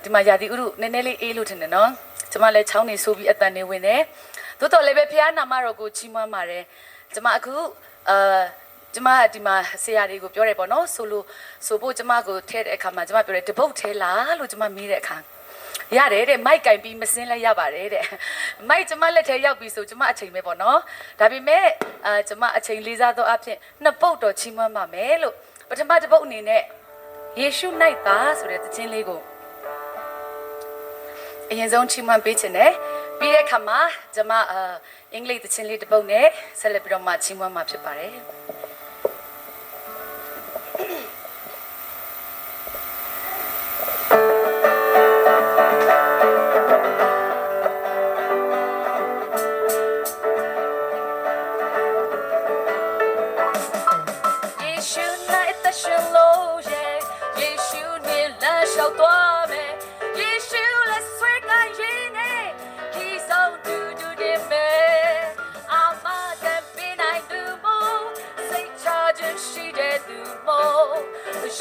ဒီမှာယာတီဥရုနည်းနည်းလေးအေးလို့ထင်တယ်နော်ကျမလည်းချောင်းနေဆိုပြီးအတန်နေဝင်တယ်သို့တော်လည်းပဲဖခင်နာမတော်ကိုချီးမွမ်းပါတယ်ကျမအခုကျမဒီမှာဆရာတွေကိုပြောတယ်ပေါ့နော်ဆိုဖို့ကျမကိုထဲတဲ့အခါမှာကျမပြောတယ်တပုတ်ထဲလားလို့ကျမမေးတဲ့အခါရတယ်တဲ့မိုက်ကင်ပြီးမစင်းလဲရပါတယ်တဲ့မိုက်ကျမလက်ထဲရောက်ပြီဆိုကျမအချိန်ပဲပေါ့နော်ဒါပေမဲ့ကျမအချိန်လေးစားသောအဖြစ်နှစ်ပုတ်တော်ချီးမွမ်းပါမယ်လို့ပထမတစ်ပုတ်အနေနဲ့ယေရှု၌သာဆိုတဲ့သခြင်းလေးကိုအရင်ဆုံးချီးမွမ်းပေးခြင်းနဲ့ပြီးတဲ့အခါမှာကျမအင်္ဂလိပ်သခြင်းလေးတစ်ပုတ်နဲ့ဆက်လက်ပြီးတော့မှချီးမွမ်းမှာဖြစ်ပါတယ်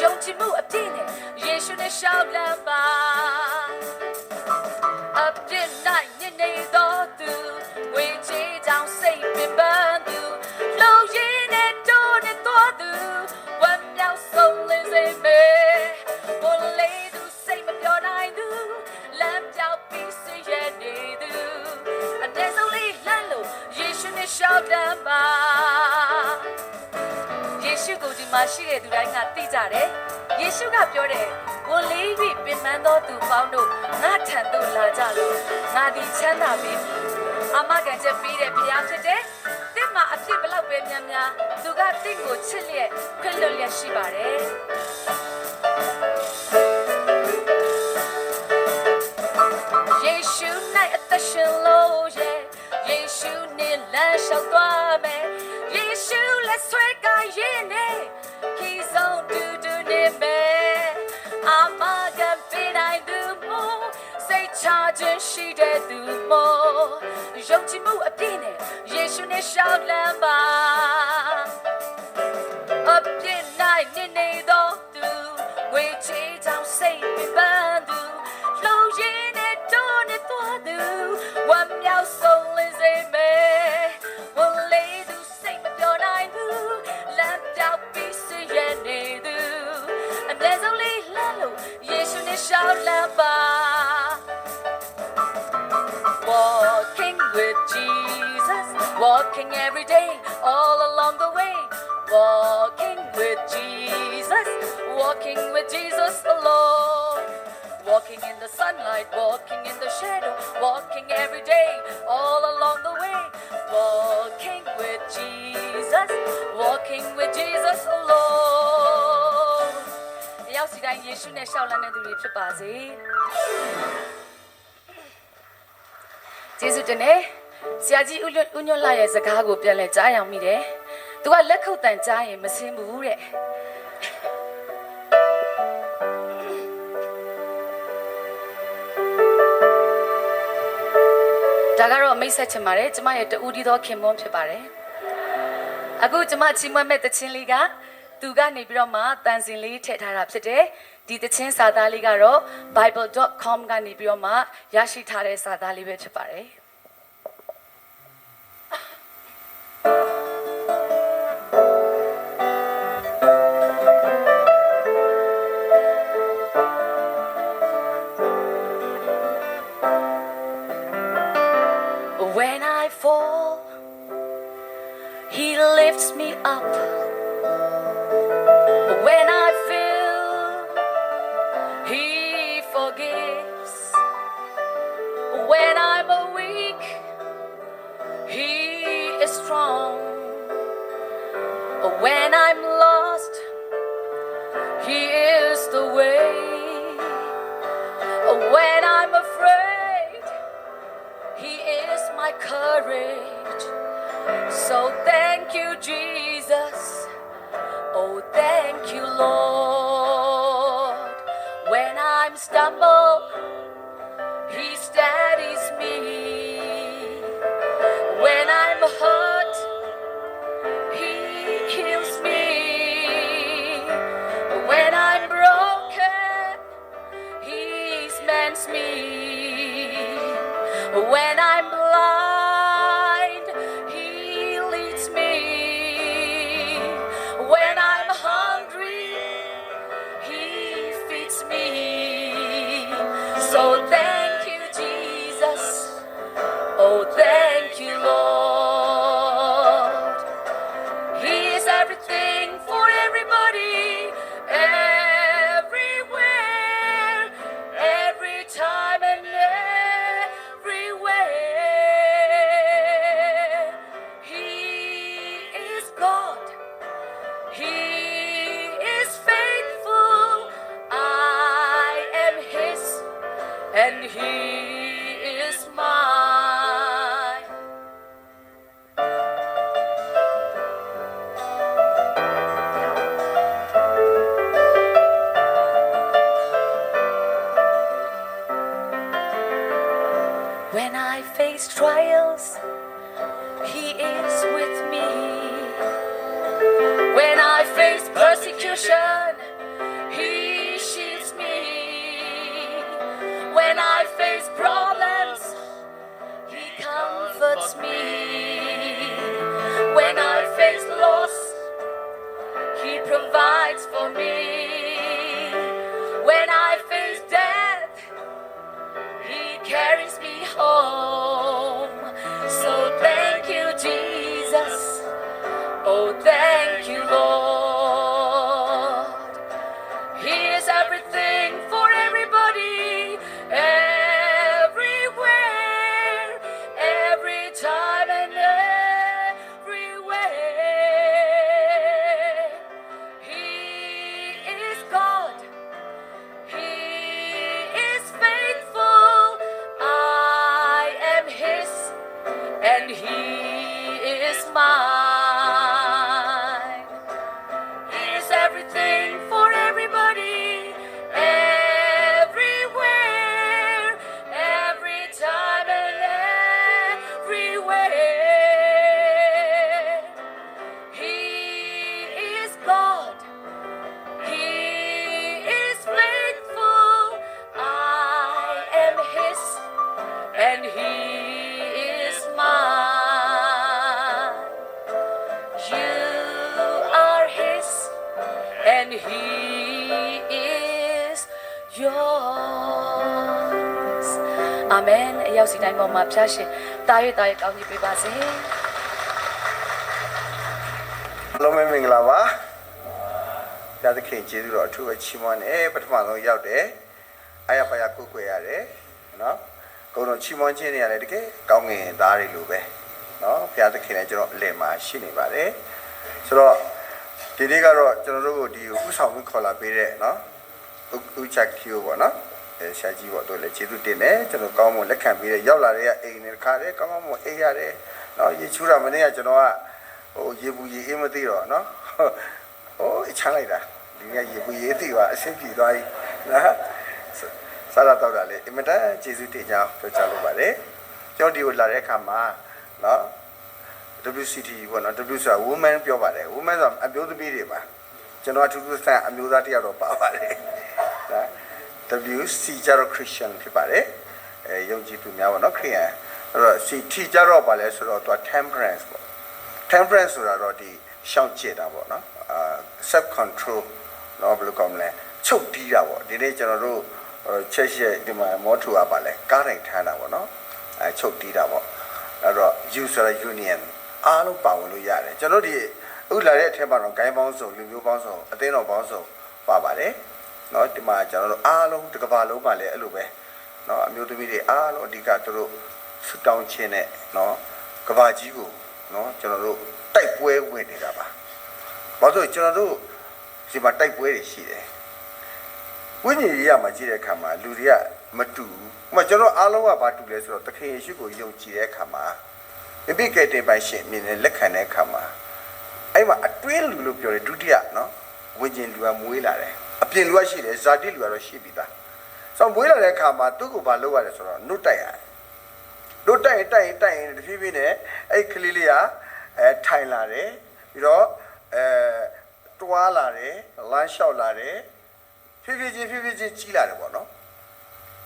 ယုံကြည်မှုအပြည့်နဲ့ယေရှုနဲ့ရှောက်လမ်းပါအပြည့်နိုင်နေတော်သူဝေချေကြောင့်စိတ်ပင်ပန်းသူလုံရင်းနဲ့တိုးနေတော်သူဝမ်းမြောက်ဆုံးလင်းစေမေဘိုးလေးသူစိတ်မပြောနိုင်သူလမ်းပြောက်ပြီးစေရနေသူအနေဆုံးလေးလမ်းလို့ယေရှုနဲ့ရှောက်လမ်းပါယေရှုကိုဒီမှာရှိတဲ့သူတိုင်းကသိကြတယ်။ယေရှုကပြောတယ်။ဝန်လေး၍ပင်ပန်းသောသူပေါင်းတို့ငါထံသို့လာကြလို့ငါဒီချမ်းသာပြီ။အာမခံချက်ပေးတဲ့ဘုရားဖြစ်တယ်။တင့်မှာအဖြစ်ဘလောက်ပဲများများသူကတင့်ကိုချစ်လျက်ခွင့်လွှတ်လျက်ရှိပါတယ်။ယေရှု၌အသက်ရှင်လို့ရဲ့ယေရှုနဲ့လမ်းလျှောက်သွားမယ်။ယေရှုလက်ဆွဲကရင်နဲ့He's on to me. I'm a gambler do more. Say charge and she did do more. ယုံကြည်မှုအပြည့်နဲ့ယေရှုနဲ့ရှောက်လမ်းပါအပြည့်နိုင်နေတော့သူဝေချေကြောင့်စိတ်ပင်ပန်းသူလုံရင်းနဲ့တိုးနေသွားသူဝမ်းမြောက်ဆုံးလင်းစေမေဝန်လေးသူစိတ်မပြောနိုင်သူလမ်းပြောက်ပြီးစေရနေသူအနေဆုံးလေးလမ်းလို့ယေရှုနဲ့ရှောက်လမ်းပါ Walking with Jesus walking every day all along the way walking with Jesus alone walking in the sunlight walking in the shadow walking every day all along the way walking with Jesus alone ရောက်စီတိုင်းယေရှုနဲ့ရှောက်လန်းတဲ့သူတွေဖြစ်ပါစေကျေးဇူးတင်တယ်ဆရာကြီးဦးညွန့်လာရဲ့စကားကိုပြန်လဲကြားရမိတယ်သူကလက်ခုပ်တန်ကြားရင်မစင်းဘူးတဲ့ဒါကတော့မိတ်ဆက်ချင်ပါတယ်ကျမရဲ့တူဒီသောခင်မွန်းဖြစ်ပါတယ်အခုကျမချီးမွမ်းမဲ့တခြင်းလေးကသူကနေပြီးတော့မှတန်စင်လေးထည့်ထားတာဖြစ်တယ်ဒီတခြင်းစာသားလေးကတော့ bible.com ကနေပြီးတော့မှရရှိထားတဲ့စာသားလေးပဲဖြစ်ပါတယ်When I fall, He lifts me up. When I feel, He forgives. When I'm weak, He is strong. When I'm lost, He is the way. When I'm afraid, He is my courage. So thank you, Jesus. Oh, thank you, Lord. When I'm stumbled, He steadies me. When I'm hurt, He heals me. When I'm broken, He's made When I'm blind, He leads me. When I'm hungry, He feeds me. So thank you, Jesus. Oh, thank you, Lord. He is everything for everybody, everywhere, every time and everywhere. He is God. He is faithful. I am His, and He is mine. When I face trials, He is with me. When I face persecution, He shields me. When I face problems, He comforts me. When I face loss, He provides for me. When I face death, He carries me home. So thank you, Jesus. Oh, thank you, Lord. He is everything for everybody, everywhere, every time and everywhere. He is God. He is faithful. I am His, and He is mine. He is everything for everybody, everywhere, every time and everywhere. He is God. He is faithful. I am His, and He is mine. You are His, and He is yours. Amen. အရောက်စီတိုင်းပေါ်မှာဖျားရှင်တာ၍တာ၍ကောင်းကြီးပေးပါစေ။ လုံးမင်္ဂလာပါ။ဒါသခင်ကျေးဇူးတော်အထူးပဲချီးမွမ်းတယ်ပထမဆုံးရောက်တယ်။အားရပါရကိုကိုွယ်ရတယ်နော်။ကိုယ်တော်ချီးမွမ်းခြင်းတွေရတယ်တကယ်ကောင်းငင်သားတွေလိုပဲနော်။ဘုရားသခင်လည်းကျွန်တော်အလယ်မှာရှိနေပါတယ်။ဆိုတော့ဒီနေ့ကတော့ကျွန်တော်တို့ကိုဒီဥဆောင်မှုခေါ်လာပေးတဲ့နော်။ဥချက်ခီယိုပေါ့နော်။ရှာကြီးပေါ့တို့လည်းကျေးဇူးတင်တယ်ကျွန်တော်ကောင်းမွန်လက်ခံပေးတဲ့ရောက်လာတဲ့အိမ်တွေခါတယ်ကောင်းမွန်အိမ်ရတယ်နော်။ရေချူတာမနေ့ကကျွန်တော်ကဟိုရေဘူးရေအေးမသိတော့နော်ဟိုချမ်းလိုက်တာဒီကရေဘူးရေသိပါအဆင်ပြေသွားပြီနော်စားရတော့တာလေအင်မတန်ကျေးဇူးတင်ကြောင်းပြောချလိုပါတယ်ကျွန်တော်ဒီကိုလာတဲ့အခါမှာနော် WCT ပေါ့နော် W ဆိုတာ woman ပြောပါတယ် woman ဆိုတာအမျိုးသမီးတွေပါကျွန်တော်အထူးသဖြင့်အမျိုးသားတယောက်တော့ပါပါတယ်နော် WC ကျတော့ Christian ဖြစ်ပါတယ်ယုံကြည်သူများပေါ့နော်ခရစ်ယာန်အဲ့တော့ CT ကျတော့ပါလဲဆိုတော့သူက temperance ပေါ့ temperance ဆိုတာတော့ဒီရှောင်ကျက်တာပေါ့နော်self control နော်ဘယ်လိုကောင်းလဲချုပ်တီးတာပေါ့ဒီနေ့ကျွန်တော်တို့ချက်ချက်ဒီမှာမောထူကပါလဲကားတိုင်းထမ်းတာပေါ့နော်ချုပ်တီးတာပေါ့အဲ့တော့ user union အားလုံးပါဝင်လို့ရတယ်ကျွန်တော်ဒီအခုလာတဲ့အထက်မှာတော့ gain ပေါင်းစုံလူမျိုးပေါင်းစုံအသင်းတော်ပေါင်းစုံပါပါတယ်နော်ဒီမှာကျွန်တော်တို့အားလုံးတစ်ကမ္ဘာလုံးပါလဲအဲ့လိုပဲနော်အမျိုးသမီးတွေအားလုံးအဓိကသူတို့ဆူတောင်းခြင်းနဲ့နော်ကမ္ဘာကြီးကိုနော်ကျွန်တော်တို့တိုက်ပွဲဝင်နေတာပါဘာလို့ကျွန်တော်တို့ဒီမှာတိုက်ပွဲတွေရှိတယ်ဝိညာဉ်ရေးရမှာကြည့်တဲ့အခါမှာလူတွေကမတူဘူးဥပမာကျွန်တော်အားလုံးကဘာတူလဲဆိုတော့သခင်ယေရှုကိုယုံကြည်တဲ့အခါမှာအပိကဲတဲ့ပိုင်ရှင်မြင်တဲ့လက်ခံတဲ့အခါမှာအဲ့မှာအတွင်းလူလို့ပြောတယ်ဒုတိယနော်ဝိညာဉ်လူကမွေးလာတယ်အပြင်လူကရှိတယ်ဇာတိလူကတော့ရှိပြီသားဆိုတော့မွေးလာတဲ့အခါမှာသူ့ကိုဘာလုပ်ရလဲဆိုတော့နှုတ်တိုက်ရတယ်နှုတ်တိုက်ရင်တဖြည်းဖြည်းနဲ့အဲ့ကလေးလေးကထိုင်လာတယ်ပြီးတော့တွားလာတယ်လမ်းလျှောက်လာတယ်ဖြည်းဖြည်းချင်းကြီးလာတယ်ပေါ့နော်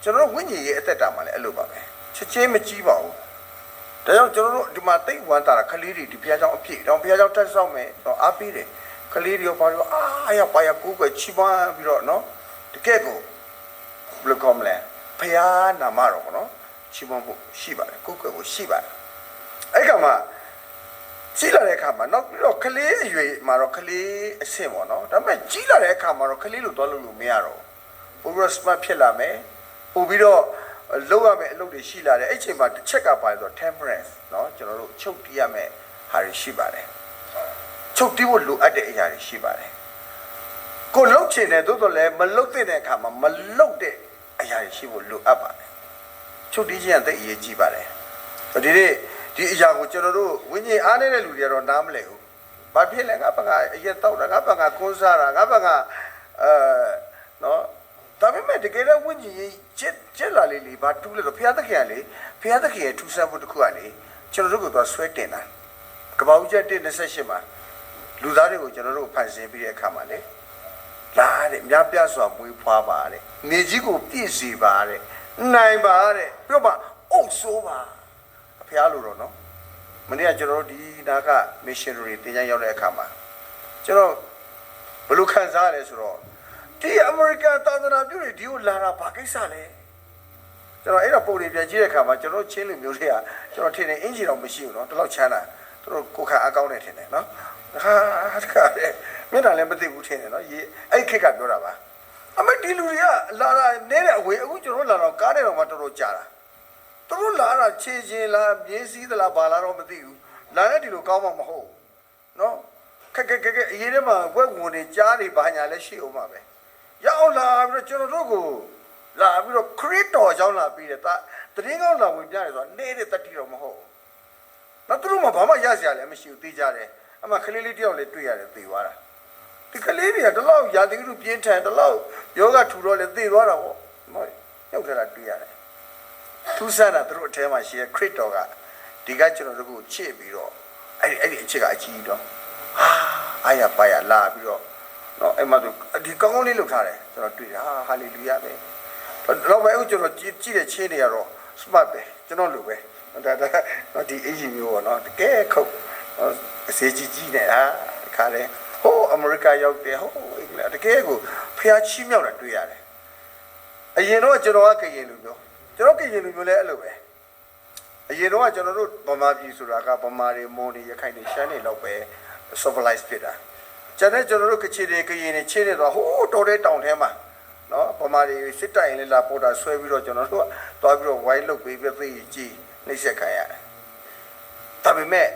ကျွန်တော်ဝိညာဉ်ရေးအသက်တာမှာလည်းအဲ့လိုပါပဲ ချက်ချင်းမကြီးပါဘူးဒါကြောင့်ကျွန်တော်တို့ဒီမှာတိတ်ဝမ်းတာခလေးတွေဒီဘုရားကျောင်းအပြည့်တော့ဘုရားကျောင်းတက်ဆောင်မယ်တော့အားပေးတယ်ခလေးတွေဘာလို့အားရပါရကိုကိုချီးမွမ်းပြီးတော့နော်တကယ်ကိုဘယ်လိုကောမလဲဘုရားနာမတော်ပေါ့နော်ချီးမွမ်းဖို့ရှိပါတယ်ကိုကိုကိုရှိပါတယ်အဲ့ကမှကြီးလာတဲ့အခါမှာနောက်ပြီးတော့ကလေးအရွယ်မှာတော့ကလေးအဆင့်ပေါ့နော်ဒါပေမဲ့ကြီးလာတဲ့အခါမှာတော့ကလေးလိုသွားလို့မရတော့ဘူးပိုပြီးတော့ smart ဖြစ်လာမယ်ပိုပြီးတော့လောက်ရမယ်အလုပ်တွေရှိလာတယ်အဲ့ချိန်မှာတစ်ချက်ကပါဆိုတော့ temperance เนาะကျွန်တော်တို့ချုပ်တီးရမယ်ဟာတွေရှိပါတယ်ချုပ်တီးဖို့လိုအပ်တဲ့အရာတွေရှိပါတယ်ကိုလှုပ်ချင်တယ်သို့တော်လည်းမလှုပ်တဲ့အခါမှာမလှုပ်တဲ့အရာတွေရှိဖို့လိုအပ်ပါတယ်ချုပ်တီးခြင်းကသိအရေးကြီးပါတယ်ဒီနေ့ဒီအရာကိုကျွန်တော်တို့ဝိညာဉ်အားနေတဲ့လူတွေကတော့နားမလည်ဘူးဘာဖြစ်လဲငါဘကအရက်တောက်တာငါဘကကွန်းစားတာငါဘကเนาะဒါပေမဲ့တကယ်တော့ဝိညာဉ်ရေးချက်လာလေးဘာတူးလဲတော့ဘုရားသခင်ကလေဘုရားသခင်ရဲ့ထူးဆန်းမှုတစ်ခုကလေကျွန်တော်တို့ကိုသွားဆွဲတင်တာကပ္ပဦးချက်1:28မှာလူသားတွေကိုကျွန်တော်တို့ဖန်ဆင်းပြီးတဲ့အခါမှာလေလာတဲ့မြတ်ပြစွာမွေးဖွားပါတဲ့မြေကြီးကိုပြည့်စေပါတဲ့နိုင်ပါတဲ့ပြောပါအုပ်ဆိုးပါဘုရားလိုတော့နော်မနေ့ကကျွန်တော်တို့ဒီနာက missionary တင်ကြရောက်တဲ့အခါမှာကျွန်တော်ဘယ်လိုခံစားရလဲဆိုတော့ဒီအမေရိကန်သာသနာပြုတွေဒီကိုလာတာဘာကိစ္စလဲကျွန်တော်အဲ့တော့ပုံတွေပြန်ကြည့်တဲ့အခါမှာကျွန်တော်ချင်းလူမျိုးတွေကကျွန်တော်ထင်တယ်အင်ဂျီတော့မရှိဘူးเนาะတလောက်ချမ်းတာသူတို့ကိုခါအကောင်းနေထင်တယ်เนาะဟာတခါလေမျက်နှာလည်းမသိဘူးထင်တယ်เนาะအဲ့ခက်ကပြောတာပါအမေဒီလူတွေကလာတာနဲတဲ့အဝေးအခုကျွန်တော်လာတော့ကားနဲ့တော့မှတော်တော်ကြာတာသူတို့လာတာခြေချင်းလားမြင်းစည်းသလားဘာလားတော့မသိဘူးလာတဲ့ဒီလိုကောင်းမှမဟုတ်เนาะခက်အရေးထဲမှာဝက်ဝင်နေကြားနေဘာညာလဲရှိအောင်ပါပဲရောက်လာပြီးတော့ကျွန်တော်တို့ကိုလာပြီးတော့ခရစ်တော်ကြောင့်လာပြီးတဲ့တရင်ကောင်းလာဝင်ပြတယ်ဆိုတာနေတဲ့တတိတော့မဟုတ်ဘူး။နောက်သူတို့မှဘာမှရစရာလည်းမရှိဘူးသိကြတယ်။အမှခလေးလေးတယောက်လည်းတွေ့ရတယ်သိသွားတာ။ဒီကလေးတွေကတလောက်ရာသီဥတုပြင်းထန်တလောက်ယောဂထူတော့လည်းသိသွားတာပေါ့။မဟုတ်ရောက်ကြတာတွေ့ရတယ်။သူစားတာသူတို့အထဲမှာရှိတဲ့ခရစ်တော်ကဒီကကျွန်တော်တို့ကိုချစ်ပြီးတော့အဲ့ဒီအချက်ကအကြီးတော့အာရပါရလာပြီးတော့နော်အဲ့မှာဒီကောင်းကောင်းလေးလုပ်ထားတယ်ကျွန်တော်တွေ့တာဟာလေလုယာပဲတော့ပဲအခုကျွန်တော်ကြည့်တဲ့ချင်းတွေကတော့ smart ပဲကျွန်တော်လိုပဲဒါဒီအင်ဂျင်မျိုးပေါ့နော်တကယ်ခုတ်အစေကြီးနဲ့ဟာတခါလေဟိုအမေရိကရောက်တယ်ဟိုအင်္ဂလန်တကယ်ကိုဖျားချီးမြောက်တာတွေ့ရတယ်အရင်တော့ကျွန်တော်ကကရင်လူမျိုးကျွန်တော်ကရင်လူမျိုးလည်းအဲ့လိုပဲအရင်တော့ကျွန်တော်တို့ဗမာပြည်ဆိုတာကဗမာတွေမွန်တွေရခိုင်တွေရှမ်းတွေလောက်ပဲ civilize ဖြစ်တာကျန်တဲ့ကျွန်တော်တို့ကချီတွေကရင်နဲ့ချင်းနေတော့ဟိုးတော်တဲ့တောင်ထဲမှာနော်ဗမာတွေစစ်တိုင်လေးလာပေါ်တာဆွဲပြီးတော့ကျွန်တော်တို့သွားပြီးတော့ဝိုင်းလုတ်ပေးပြီးသိကြီးနှိမ့်ဆက်ခံရတယ်ဒါပေမဲ့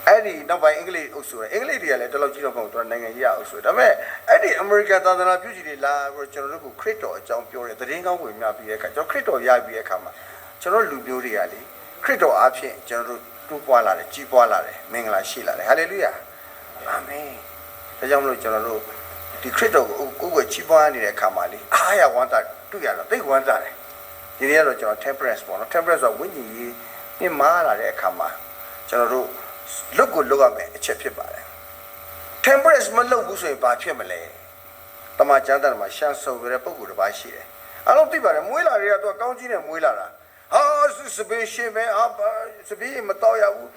အဲ့ဒီနောက်ပိုင်းအင်္ဂလိပ်အုပ်စုအင်္ဂလိပ်တွေကလည်းတလောက်ကြီးတော့မဟုတ်တော့နိုင်ငံကြီးအုပ်စုဒါပေမဲ့အဲ့ဒီအမေရိကန်သာသနာပြုကြီးတွေလာပြီးတော့ကျွန်တော်တို့ကိုခရစ်တော်အကြောင်းပြောတယ်သတင်းကောင်းဝင်များပြီးတဲ့အခါကျွန်တော်ခရစ်တော်ရပြီးတဲ့အခါမှာကျွန်တော်လူမျိုးတွေကလေခရစ်တော်အားဖြင့်ကျွန်တော်တို့တိုးပွားလာတယ်ကြီးပွားလာတယ်မင်္ဂလာရှိလာတယ်ဟာလေလုယာအာမင်ဒါကြောင့်မလို့ကျွန်တော်တို့ဒီခရစ်တော်ကိုကိုယ်ချီးပွားနေတဲ့အခါမှာလေအားရဝမ်းသာတွေ့ရတော့သိဝမ်းသာတယ်ဒီနေ့ကတော့ကျွန်တော် temperance ပေါ့နော် temperance ဆိုဝိညာဉ်ရေးမြင့်မားလာတဲ့အခါမှာကျွန်တော်တို့လွတ်ကိုလွတ်ရမယ်အချက်ဖြစ်ပါတယ် temperance မလုပ်ဘူးဆိုရင်ဘာဖြစ်မလဲတမန်ကျမ်းစာမှာရှမ်းစုံရတဲ့ပုံကိုယ်တစ်ပါးရှိတယ်အားလုံးသိပါတယ်မွေးလာတွေကသူကကောင်းကြီးနဲ့မွေးလာတာဟာစပင်းရှင်မဲစပင်းမတော့ရဘူး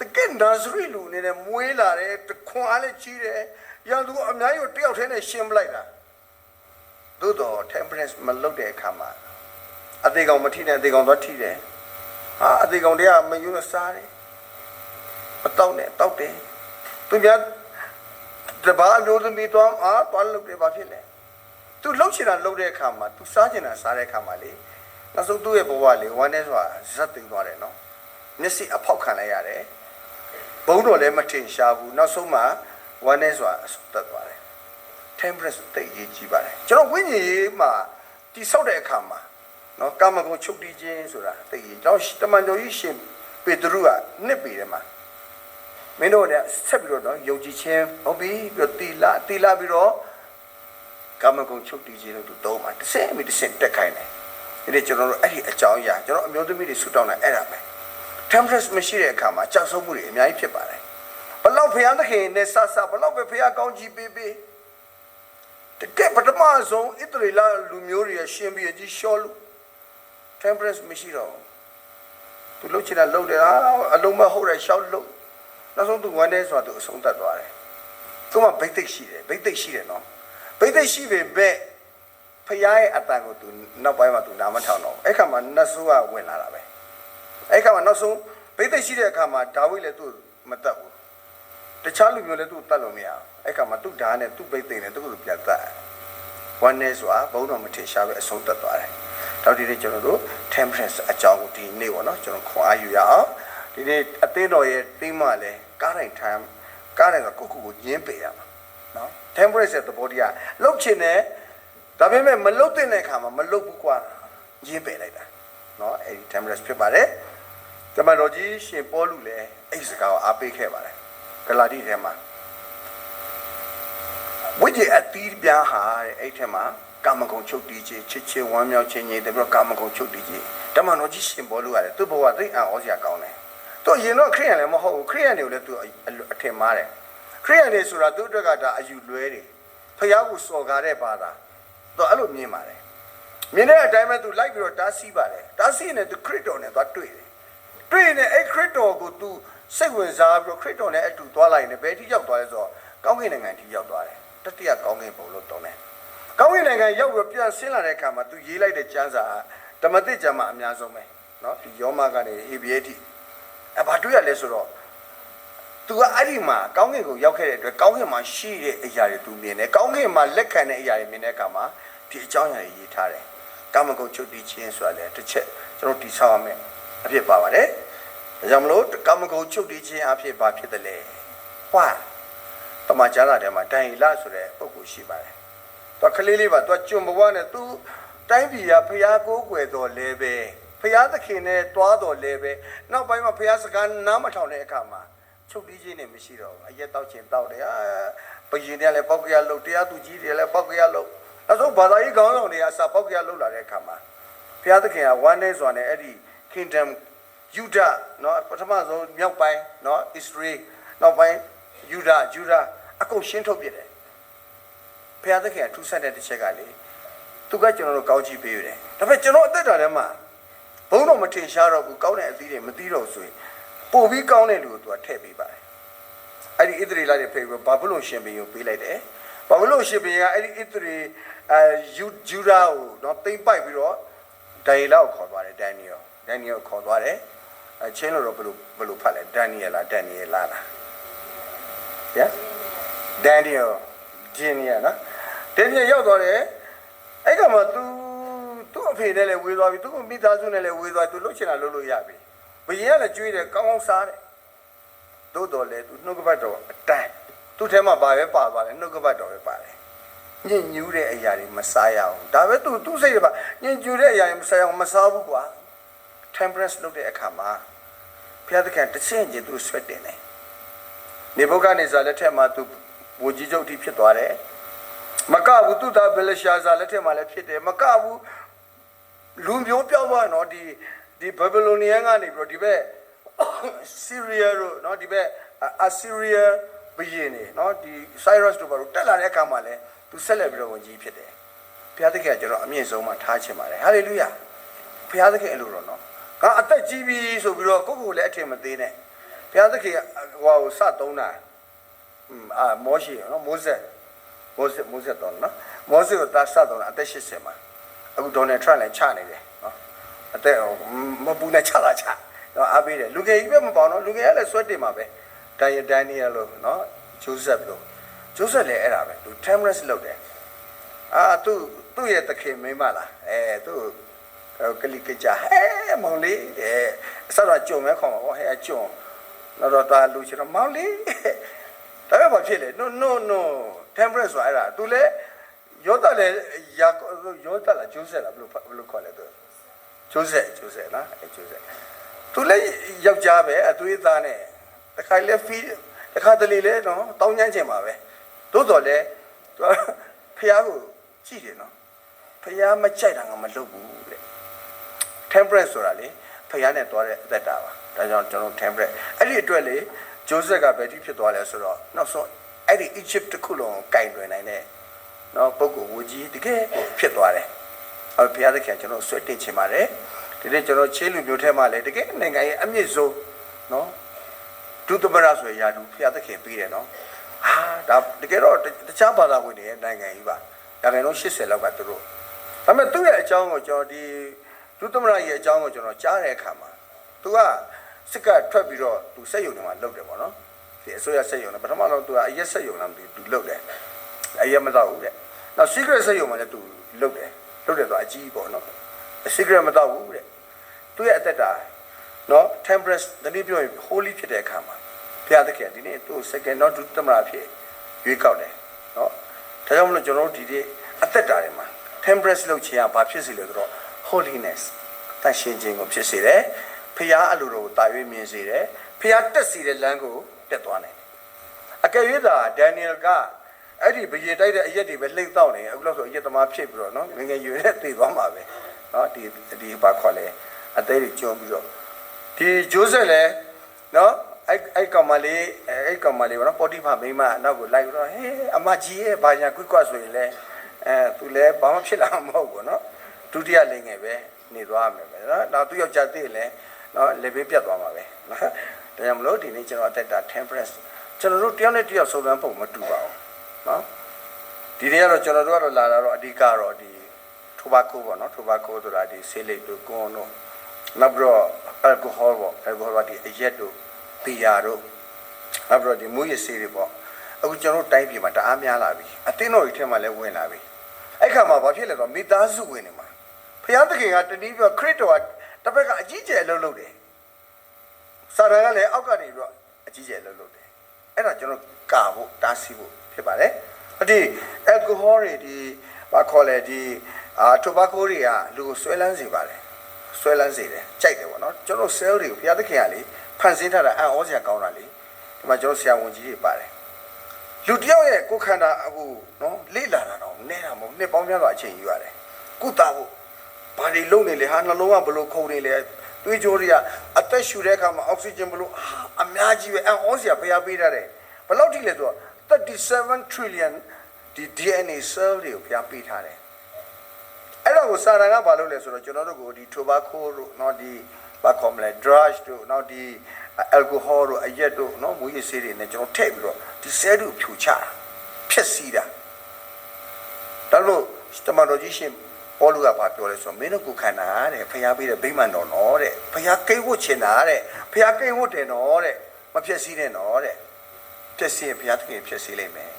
တကယ်နာဇရီလူနေနဲ့မွေးလာတယ်တခွန်အားလည်းကြီးတယ်ရန်သူအများကြီးကိုတယောက်တည်းနဲ့ရှင်းပလိုက်တာသို့တော့ temperance မလုပ်တဲ့အခါမှာအသေးကောင်မထိနဲ့အသေးကောင်တော့ထိတယ်ဟာအသေးကောင်တွေကမယူလို့စားတယ်မတောက်နဲ့တောက်တယ်သူများတဘာအမျိုးသမီးတော့သွားလုပ်တယ်ဘာဖြစ်လဲသူလှုပ်ချင်တာလှုပ်တဲ့အခါမှာသူစားချင်တာစားတဲ့အခါမှာလေနောက်ဆုံးသူ့ရဲ့ဘဝလေးဝမ်းနဲ့ဆိုတာဇက်သိမ်းသွားတယ်နော်မျက်စိအဖောက်ခံလိုက်ရတယ်ဘုံတော်လည်းမထင်ရှားဘူးနောက်ဆုံးမှဝမ်းနဲ့ဆိုတာတက်သွားတယ် temperance တိတ်ရေးကြီးပါတယ်ကျွန်တော်ဝိညာဉ်ရေးမှာတိဆောက်တဲ့အခါမှာနော်ကာမဂုဏ်ချုပ်တီးခြင်းဆိုတာတိတ်ရေးကျွန်တော်တမန်တော်ကြီးရှင်ပေတရုကနှစ်ပေတယ်မှာမင်းတို့လည်းဆက်ပြီးတော့ယုံကြည်ခြင်းဟုတ်ပြီပြီးတော့တီလာပြီးတော့ကာမဂုဏ်ချုပ်တီးခြင်းလို့သူသုံးမှာတစ်ဆင့်ပြီးတစ်ဆင့်တက်ခိုင်းတယ်ဒီကျွန်တော်တို့အဲ့ဒီအကြောင်းအရာကျွန်တော်အမျိုးသမီးတွေဆူတောင်းတာအဲ့ဒါပဲ temperance မရှိတဲ့အခါမှာကြောက်ဆုံးမှုတွေအများကြီးဖြစ်ပါတယ်ဘလောက်ဖျားသခင်နဲ့ဆဆဘလောက်ပဲဖျားကောင်းကြီးပေးတကယ်ပထမဆုံးဣသရေလလူမျိုးတွေရှင်ပြီးကြီးရှောလူ temperance မရှိတော့သူလှုပ်ချင်တာလှုပ်တယ်အလုံးမဟုတ်တဲ့ရှောက်လှုပ်နောက်ဆုံးသူဝမ်းနေဆိုတာသူအဆုံးသတ်သွားတယ်သူမှဘိတ်သိက်ရှိတယ်နော်ဘိတ်သိက်ရှိပေမဲ့ဖခင်ရဲ့အတန်ကိုသူနောက်ပိုင်းမှာသူနားမထောင်တော့အဲ့ခါမှာနတ်ဆိုးကဝင်လာတာပဲအဲ့ခါမှာနောက်ဆုံးဘိတ်သိက်ရှိတဲ့အခါမှာဒါဝိဒ်လည်းသူ့မတတ်ဘူးတခြားလူမျိုးလည်းသူ့တတ်လို့မရအောင်အဲ့ခါမှာသူ့ဓာတ်နဲ့သူ့ဘိတ်သိက်နဲ့သူ့ကိုပြန်တတ်ဝမ်းနေဆိုတာဘုန်းတော်မထေရှားပဲအဆုံးသတ်သွားတယ်တော့ဒီနေ့ကျွန်တော်တို့ temperance အကြောင်းကိုဒီနေ့ပေါ့နော်ကျွန်တော်ခွန်အားယူရအောင်ဒီနေ့အသင်းတော်ရဲ့တင်းမှလည်းကားတိုင်းထိုင်ကားတိုင်းကကိုညင်းပေရမှာနော် temperance ရဲ့သဘောတရားလှုပ်ချင်တယ်ဒါပေမဲ့မလှုပ်တဲ့အခါမှာမလှုပ်ဘူးကွာညင်းပေလိုက်တာနော်အဲဒီ temperance ဖြစ်ပါတယ်တမန်တော်ကြီးရှင်ပေါလုလည်းအဲ့ဒီစကားကိုအားပေးခဲ့ပါတယ်ဂလာတိထဲမှာဝိညာဉ်အသီးပြားဟာတဲ့အဲ့ထဲမှာကာမဂုဏ်ချုပ်တီးခြင်းချစ်ချင်းဝမ်းမြောက်ခြင်းညီတယ်ပြီးတော့ကာမဂုဏ်ချုပ်တီးခြင်းတမန်တော်ကြီးရှင်ပေါလုရတယ်သူ့ဘဝသိအံ့ဩစရာကောင်းတယ်သူရင်တော့ခရိယန်လည်းမဟုတ်ဘူးခရိယန်တွေကိုလည်းသူအထင်မှားတယ်ခရိယန်တွေဆိုတာသူ့အတွက်ကဒါအယူလွဲတယ်ဖျားကိုစော်ကားတဲ့ဘာသာသူအဲ့လိုမြင်ပါတယ်မြင်တဲ့အတိုင်းပဲသူလိုက်ပြီးတော့တားဆီးပါတယ်တားဆီးနေသူခရစ်တော်နဲ့သွားတွေ့တယ်တွေ့နေအဲ့ခရစ်တော်ကိုသူစိတ်ဝင်စားပြီးတော့ခရစ်တော်နဲ့အတူသွားလိုက်နေဘယ်ထိရောက်သွားလဲဆိုတော့ကောင်းကင်နိုင်ငံထိရောက်သွားတယ်တတိယကောင်းကင်ဘုံလို့တောင်းတယ်ကောင်းကင်နိုင်ငံရောက်ပြီးပြန်ဆင်းလာတဲ့အခါမှာသူရေးလိုက်တဲ့ကျမ်းစာဓမ္မသစ်ကျမ်းမှာအများဆုံးပဲเนาะဒီယောမကနေဟေဘရဲထိဘာတွေ့ရလဲဆိုတော့သူကအဲ့ဒီမှာကောင်းကင်ကိုရောက်ခဲ့တဲ့အတွက်ကောင်းကင်မှာရှိတဲ့အရာတွေသူမြင်တယ်ကောင်းကင်မှာလက်ခံတဲ့အရာတွေမြင်တဲ့အခါမှာဒီအကြောင်းအရာတွေရေးထားတယ်ကာမဂုဏ်ချုပ်တီးခြင်းဆိုတာလည်းတစ်ချက်ကျွန်တော်တိဆောက်ရမယ်အဖြစ်ပါပါတယ်ဒါကြောင့်မလို့ကာမဂုဏ်ချုပ်တီးခြင်းအဖြစ်ဘာဖြစ်တယ်လဲဟွာတမန်ကျမ်းစာထဲမှာဒံယေလဆိုတဲ့ပုဂ္ဂိုလ်ရှိပါတယ်သူကလေးလေးပါသူကကျွံဘဝနဲ့သူတိုင်းပြည်ကဖျားကိုးကွယ်တော်လဲပဲဖျားသခင်နဲ့တွားတော်လဲပဲနောက်ပိုင်းမှာဖျားစကားနားမထောင်တဲ့အခါမှာချုပ်တီးခြင်းနဲ့မရှိတော့ဘူးအရက်တောက်ခြင်းတောက်တယ်ဘယင်တွေလည်းပောက်ကြရလို့တရားသူကြီးတွေလည်းပောက်ကြရလို့နောက်ဆုံးဘာသာရေးခေါင်းဆောင်တွေကစာပောက်ကြရလို့လာတဲ့အခါမှာဖျားသခင်ကဝမ်းနေစွာနဲ့အဲ့ဒီ kingdom ယူဒเนาะပထမဆုံးမြောက်ပိုင်းเนาะ Israel နောက်ပိုင်းယူဒအကုန်ရှင်းထုတ်ပြတယ်ဖျားသခင်ကထူးဆန်းတဲ့တစ်ချက်ကလေသူကကျွန်တော်တို့ကောင်းချီးပေးရတယ်ဒါပေမဲ့ကျွန်တော်အသက်တာထဲမှာဘုန်းတော်မထင်ရှားတော့ဘူးကောင်းတဲ့အသီးတွေမသိတော့ဆိုရင်ပို့ပြီးကောင်းတဲ့လူကိုသူကထည့်ပေးပါတယ်အဲ့ဒီဣသရေလတွေဖိတ်ပြီးဘာဘုလုံရှင်ဘင်ကိုပေးလိုက်တယ်ဘာဘုလုံရှင်ဘင်ကအဲ့ဒီဣသရေယူဒာကိုတော့သိမ့်ပိုက်ပြီးတော့ဒန်ယေလကိုခေါ်သွားတယ်ဒန်နီယယ်ကိုခေါ်သွားတယ်ချင်းလို့တော့ဘယ်လိုဖတ်လဲဒန်နီယယ်လားဒန်နီယယ်လားဒန်နီယယ်ဂျင်းနီယယ်နော်ဒန်နီယယ်ရောက်သွားတယ်အဲ့ကမှသူ့အဖေနဲ့လည်းဝေးသွားပြီသူ့မိသားစုနဲ့လည်းဝေးသွားသူလှုပ်ချင်တာလှုပ်လို့ရပြီဘယင်ကလည်းကြွေးတယ်ကောင်းကောင်းစားတယ်သို့တော်လည်းသူနှုတ်ကပတ်တော်အတိုင်းသူ့ထဲမှာဘာပဲပါသွားလဲနှုတ်ကပတ်တော်ပဲပါတယ်ညင်ညူးတဲ့အရာတွေမစားရအောင်ဒါပဲသူ့စိတ်ကညင်ညူးတဲ့အရာတွေမစားအောင်မစားဘူးကွာ temperance လုပ်တဲ့အခါမှာဘုရားသခင်တဆင့်ချင်းသူဆွတ်တင်တယ်နေဗုခဒ်နေဇာလက်ထက်မှာသူဝကြီးချုပ်တိဖြစ်သွားတယ်မကဘူးသူသားဘယ်လရှာဇာလက်ထက်မှာလည်းဖြစ်တယ်မကဘူးလူမျိုးပြောင်းသွားတော့ဒီဘဘလိုနီယန်ကနေပြီးတော့ဒီဘက်ဆီးရီးယားတို့เนาะဒီဘက်အဆီးရီးယားဘီယင်းနေเนาะဒီ Cyrus တို့ဘာလို့တက်လာတဲ့အခါမှာလဲသူဆက်လက်ပြီးတော့ဝင်ကြီးဖြစ်တယ်ဘုရားသခင်ကကျွန်တော်အမြင့်ဆုံးမှာထားချင်ပါတယ်ဟာလေလုယာဘုရားသခင်အဲ့လိုတော့เนาะကအသက်ကြီးပြီဆိုပြီးတော့ကိုယ့်ကိုယ်လည်းအထင်မသေးနဲ့ဘုရားသခင်ဟိုစသုံးတာမောရှေเนาะမိုးဆက်တော့เนาะမောရှေကိုတာစသုံးတာအသက်80မှာအခုဒေါ်နယ်ထရန့်လည်းချနေတယ်เนาะအသက်မပူနဲ့ချတော့အားပေးတယ်လူငယ်ကြီးပဲမပေါတော့လူငယ်ကလည်းဆွတ်တင်မှာပဲဒန်နီယယ်လို့เนาะဂျိုးဆက်လည်းအဲ့ဒါပဲသူ temperance လုပ်တယ်သူ့ရဲ့သခင်မင်းမလားသူကလိကကြမောင်လေးအစတော့ကြုံမဲခေါ်မှာဟောကြုံတော့တာလူချင်တော့မောင်လေးဒါပဲဘာဖြစ်လဲ no temperance ဆိုအဲ့ဒါသူလည်းယောသလည်းယောသလားဂျိုးဆက်လားဘယ်လိုခေါ်လဲသူဂျိုးဆက်နော်ဂျိုးဆက်သူလည်းယောက်ျားပဲအသွေးသားနဲ့တခါလဲတခါတလေလဲနော်တောင်းချမ်းချင်ပါပဲသို့တော်လဲသူဖះကိုကြည့်တယ်နော်ဖះမကြိုက်တာငါမလုပ်ဘူးတဲ့ temperance ဆိုတာလေဖះနဲ့တွားတဲ့အသက်တာပါဒါကြောင့်ကျွန်တော် temperance အဲ့ဒီအတွက်လေဂျိုးဆက်ကဘယ်ထိဖြစ်သွားလဲဆိုတော့နောက်ဆုံးအဲ့ဒီ Egypt တစ်ခုလုံးကိုကင်တွင်နိုင်တဲ့နော်ပုဂ္ဂိုလ်ဝကြီးတကယ်ဖြစ်သွားတယ်ဘုရားသခင်ကျွန်တော်ဆွတ်တင်ချင်ပါတယ် ဒီနေ့ကျွန်တော်ချေလူမျိုးထဲမှာလည်းတကယ်နိုင်ငံရဲ့အမြင့်ဆုံးနော်ဒုသမရဆိုရရာသူဖျားသခင်ပြီးတယ်နော်ဟာဒါတကယ်တော့တခြားဘာသာဝင်တွေရဲ့နိုင်ငံကြီးပါဒါကလည်း80လောက်ကသူတို့ဒါပေမဲ့သူ့ရဲ့အကြောင်းကိုကျွန်တော်ဒီဒုသမရရဲ့အကြောင်းကိုကျွန်တော်ကြားတဲ့အခါမှာသူကစစ်ကထွက်ပြီးတော့သူစက်ယုံတွေမှာလုပ်တယ်ပေါ့နော်ဒီအစိုးရစက်ယုံနဲ့ပထမတော့သူကအရက်စက်ယုံလားမသိဘူးသူလုပ်တယ်အရက်မတော့ဘူးတဲ့နောက် secret စက်ယုံမှာလည်းသူလုပ်တယ်တော့အကြီးပေါ့နော် secret မတော့ဘူးတဲ့သူရဲ့အသက်တာနော် temperance တနည်းပြောရင် holy ဖြစ်တဲ့အခါမှာဘုရားသခင်ဒီနေ့သူ့ second တော့ဒုသမရဖြစ်ရွေးကောက်တယ်နော်ဒါကြောင့်မလို့ကျွန်တော်တို့ဒီနေ့အသက်တာတွေမှာ temperance လုပ်ခြင်းကဘာဖြစ်စေလဲဆိုတော့ holiness တန်ရှင်းခြင်းကိုဖြစ်စေတယ်ဖျားအလိုတော်ကိုတာ၍မြင်စေတယ်ဖျားတက်စီတဲ့လမ်းကိုတက်သွားတယ်အကယ်၍သာဒန်နီယယ်ကအဲ့ဒီဘယင်တိုက်တဲ့အရက်တွေပဲလှိမ့်တော့နေအခုလို့ဆိုအရက်သမားဖြစ်ပြီးတော့နော်ငငယ်ရွယ်နဲ့တည်သွားမှာပဲနော်ဒီဘာခေါ်လဲအသေးတွေကျွန်းပြီးတော့ဒီဂျိုးဆက်လည်းနော်အဲ့ကောင်မလေးပေါ့နော်ပေါ်တီဖာမိမအနောက်ကိုလိုက်ပြီးတော့ဟေးအမကြီးရဲ့ဘာညာကွတ်ကွတ်ဆိုရင်လည်းသူလည်းဘာမှဖြစ်လာမှာမဟုတ်ဘူးနော်ဒုတိယလိန်ငယ်ပဲနေသွားမယ်ပဲနော်နောက်သူယောက်ျားသိလည်းနော်လေဘေးပြတ်သွားမှာပဲနော်ဒါကြောင့်မလို့ဒီနေ့ကျွန်တော်အသက်တာ temperance ကျွန်တော်တို့တယောက်နဲ့တယောက်စုံစမ်းပုံမတူပါဘူးနော်ဒီနေ့ကတော့ကျွန်တော်တို့ကတော့လာတာတော့အဓိကတော့ဒီထိုဘာကိုပေါ့နော်ထိုဘာကိုဆိုတာဒီဆေးလိပ်တို့ကွန်တို့နောက်ပြီးတော့ alcohol ပေါ့ alcohol ကဒီအရက်တို့ဘီယာတို့နောက်ပြီးတော့ဒီမူးယစ်ဆေးတွေပေါ့အခုကျွန်တော်တို့တိုင်းပြည်မှာတအားများလာပြီအတင်းတော်ကြီးထဲမှာလည်းဝင်လာပြီအဲ့ခါမှာဘာဖြစ်လဲဆိုတော့မိသားစုဝင်နေမှာဖျားသခင်ကတနည်းပြောခရစ်တော်ကတစ်ဖက်ကအကြီးကျယ်အလုပ်လုပ်တယ်စာရန်ကလည်းအောက်ကနေပြီးတော့အကြီးကျယ်အလုပ်လုပ်တယ်အဲ့ဒါကျွန်တော်ကာဖို့တားဆီးဖို့ဖြစ်ပါတယ်ဒီ alcohol တွေဒီဘာခေါ်လဲဒီtobacco တွေကလူကိုဆွဲလန်းစေပါတယ်ဆွဲလန်းစေတယ်ကြိုက်တယ်ပေါ့နော်ကျွန်တော် cell တွေကိုဘုရားသခင်ကလေဖန်ဆင်းထားတာအံ့ဩစရာကောင်းတာလေဒီမှာကျွန်တော်ဆရာဝန်ကြီးတွေပါတယ်လူတယောက်ရဲ့ကိုယ်ခန္ဓာအခုနော်လေ့လာတာတော့နေတာမဟုတ်နှစ်ပေါင်းများစွာအချိန်ယူရတယ်ကုသဖို့ဘာတွေလုံနေလဲဟာနှလုံးကဘလို့ခုန်နေလဲသွေးကြောတွေကအသက်ရှူတဲ့အခါမှာအောက်ဆီဂျင်ဘလို့အများကြီးပဲအံ့ဩစရာဘုရားပေးထားတယ်ဘယ်လောက်ထိလဲဆိုတော့37 trillion ဒီ DNA cell တွေကိုဘုရားပေးထားတယ်အဲ့တော့ကိုစာရန်ကဘာလုပ်လဲဆိုတော့ကျွန်တော်တို့ကိုဒီ tobacco တို့နော်ဒီဘာခေါ်မလဲ drugs တို့နော်ဒီ alcohol တို့အရက်တို့နော်မူရည်ဆေးတွေနဲ့ကျွန်တော်ထည့်ပြီးတော့ဒီ cell တို့ဖြူချတာဖျက်ဆီးတာဒါလို့တမန်တော်ကြီးရှင်ပေါလုကဘာပြောလဲဆိုတော့မင်းတို့ကိုခန္ဓာတဲ့ဖျားပေးတဲ့ဗိမာန်တော်နော်တဲ့ဖျားကိတ်ဝတ်ချင်တာတဲ့ဖျားကိတ်ဝတ်တယ်နော်တဲ့မဖျက်ဆီးနဲ့နော်တဲ့ဖျက်ဆီးရင်ဖျားသခင်ဖျက်ဆီးလိုက်မယ်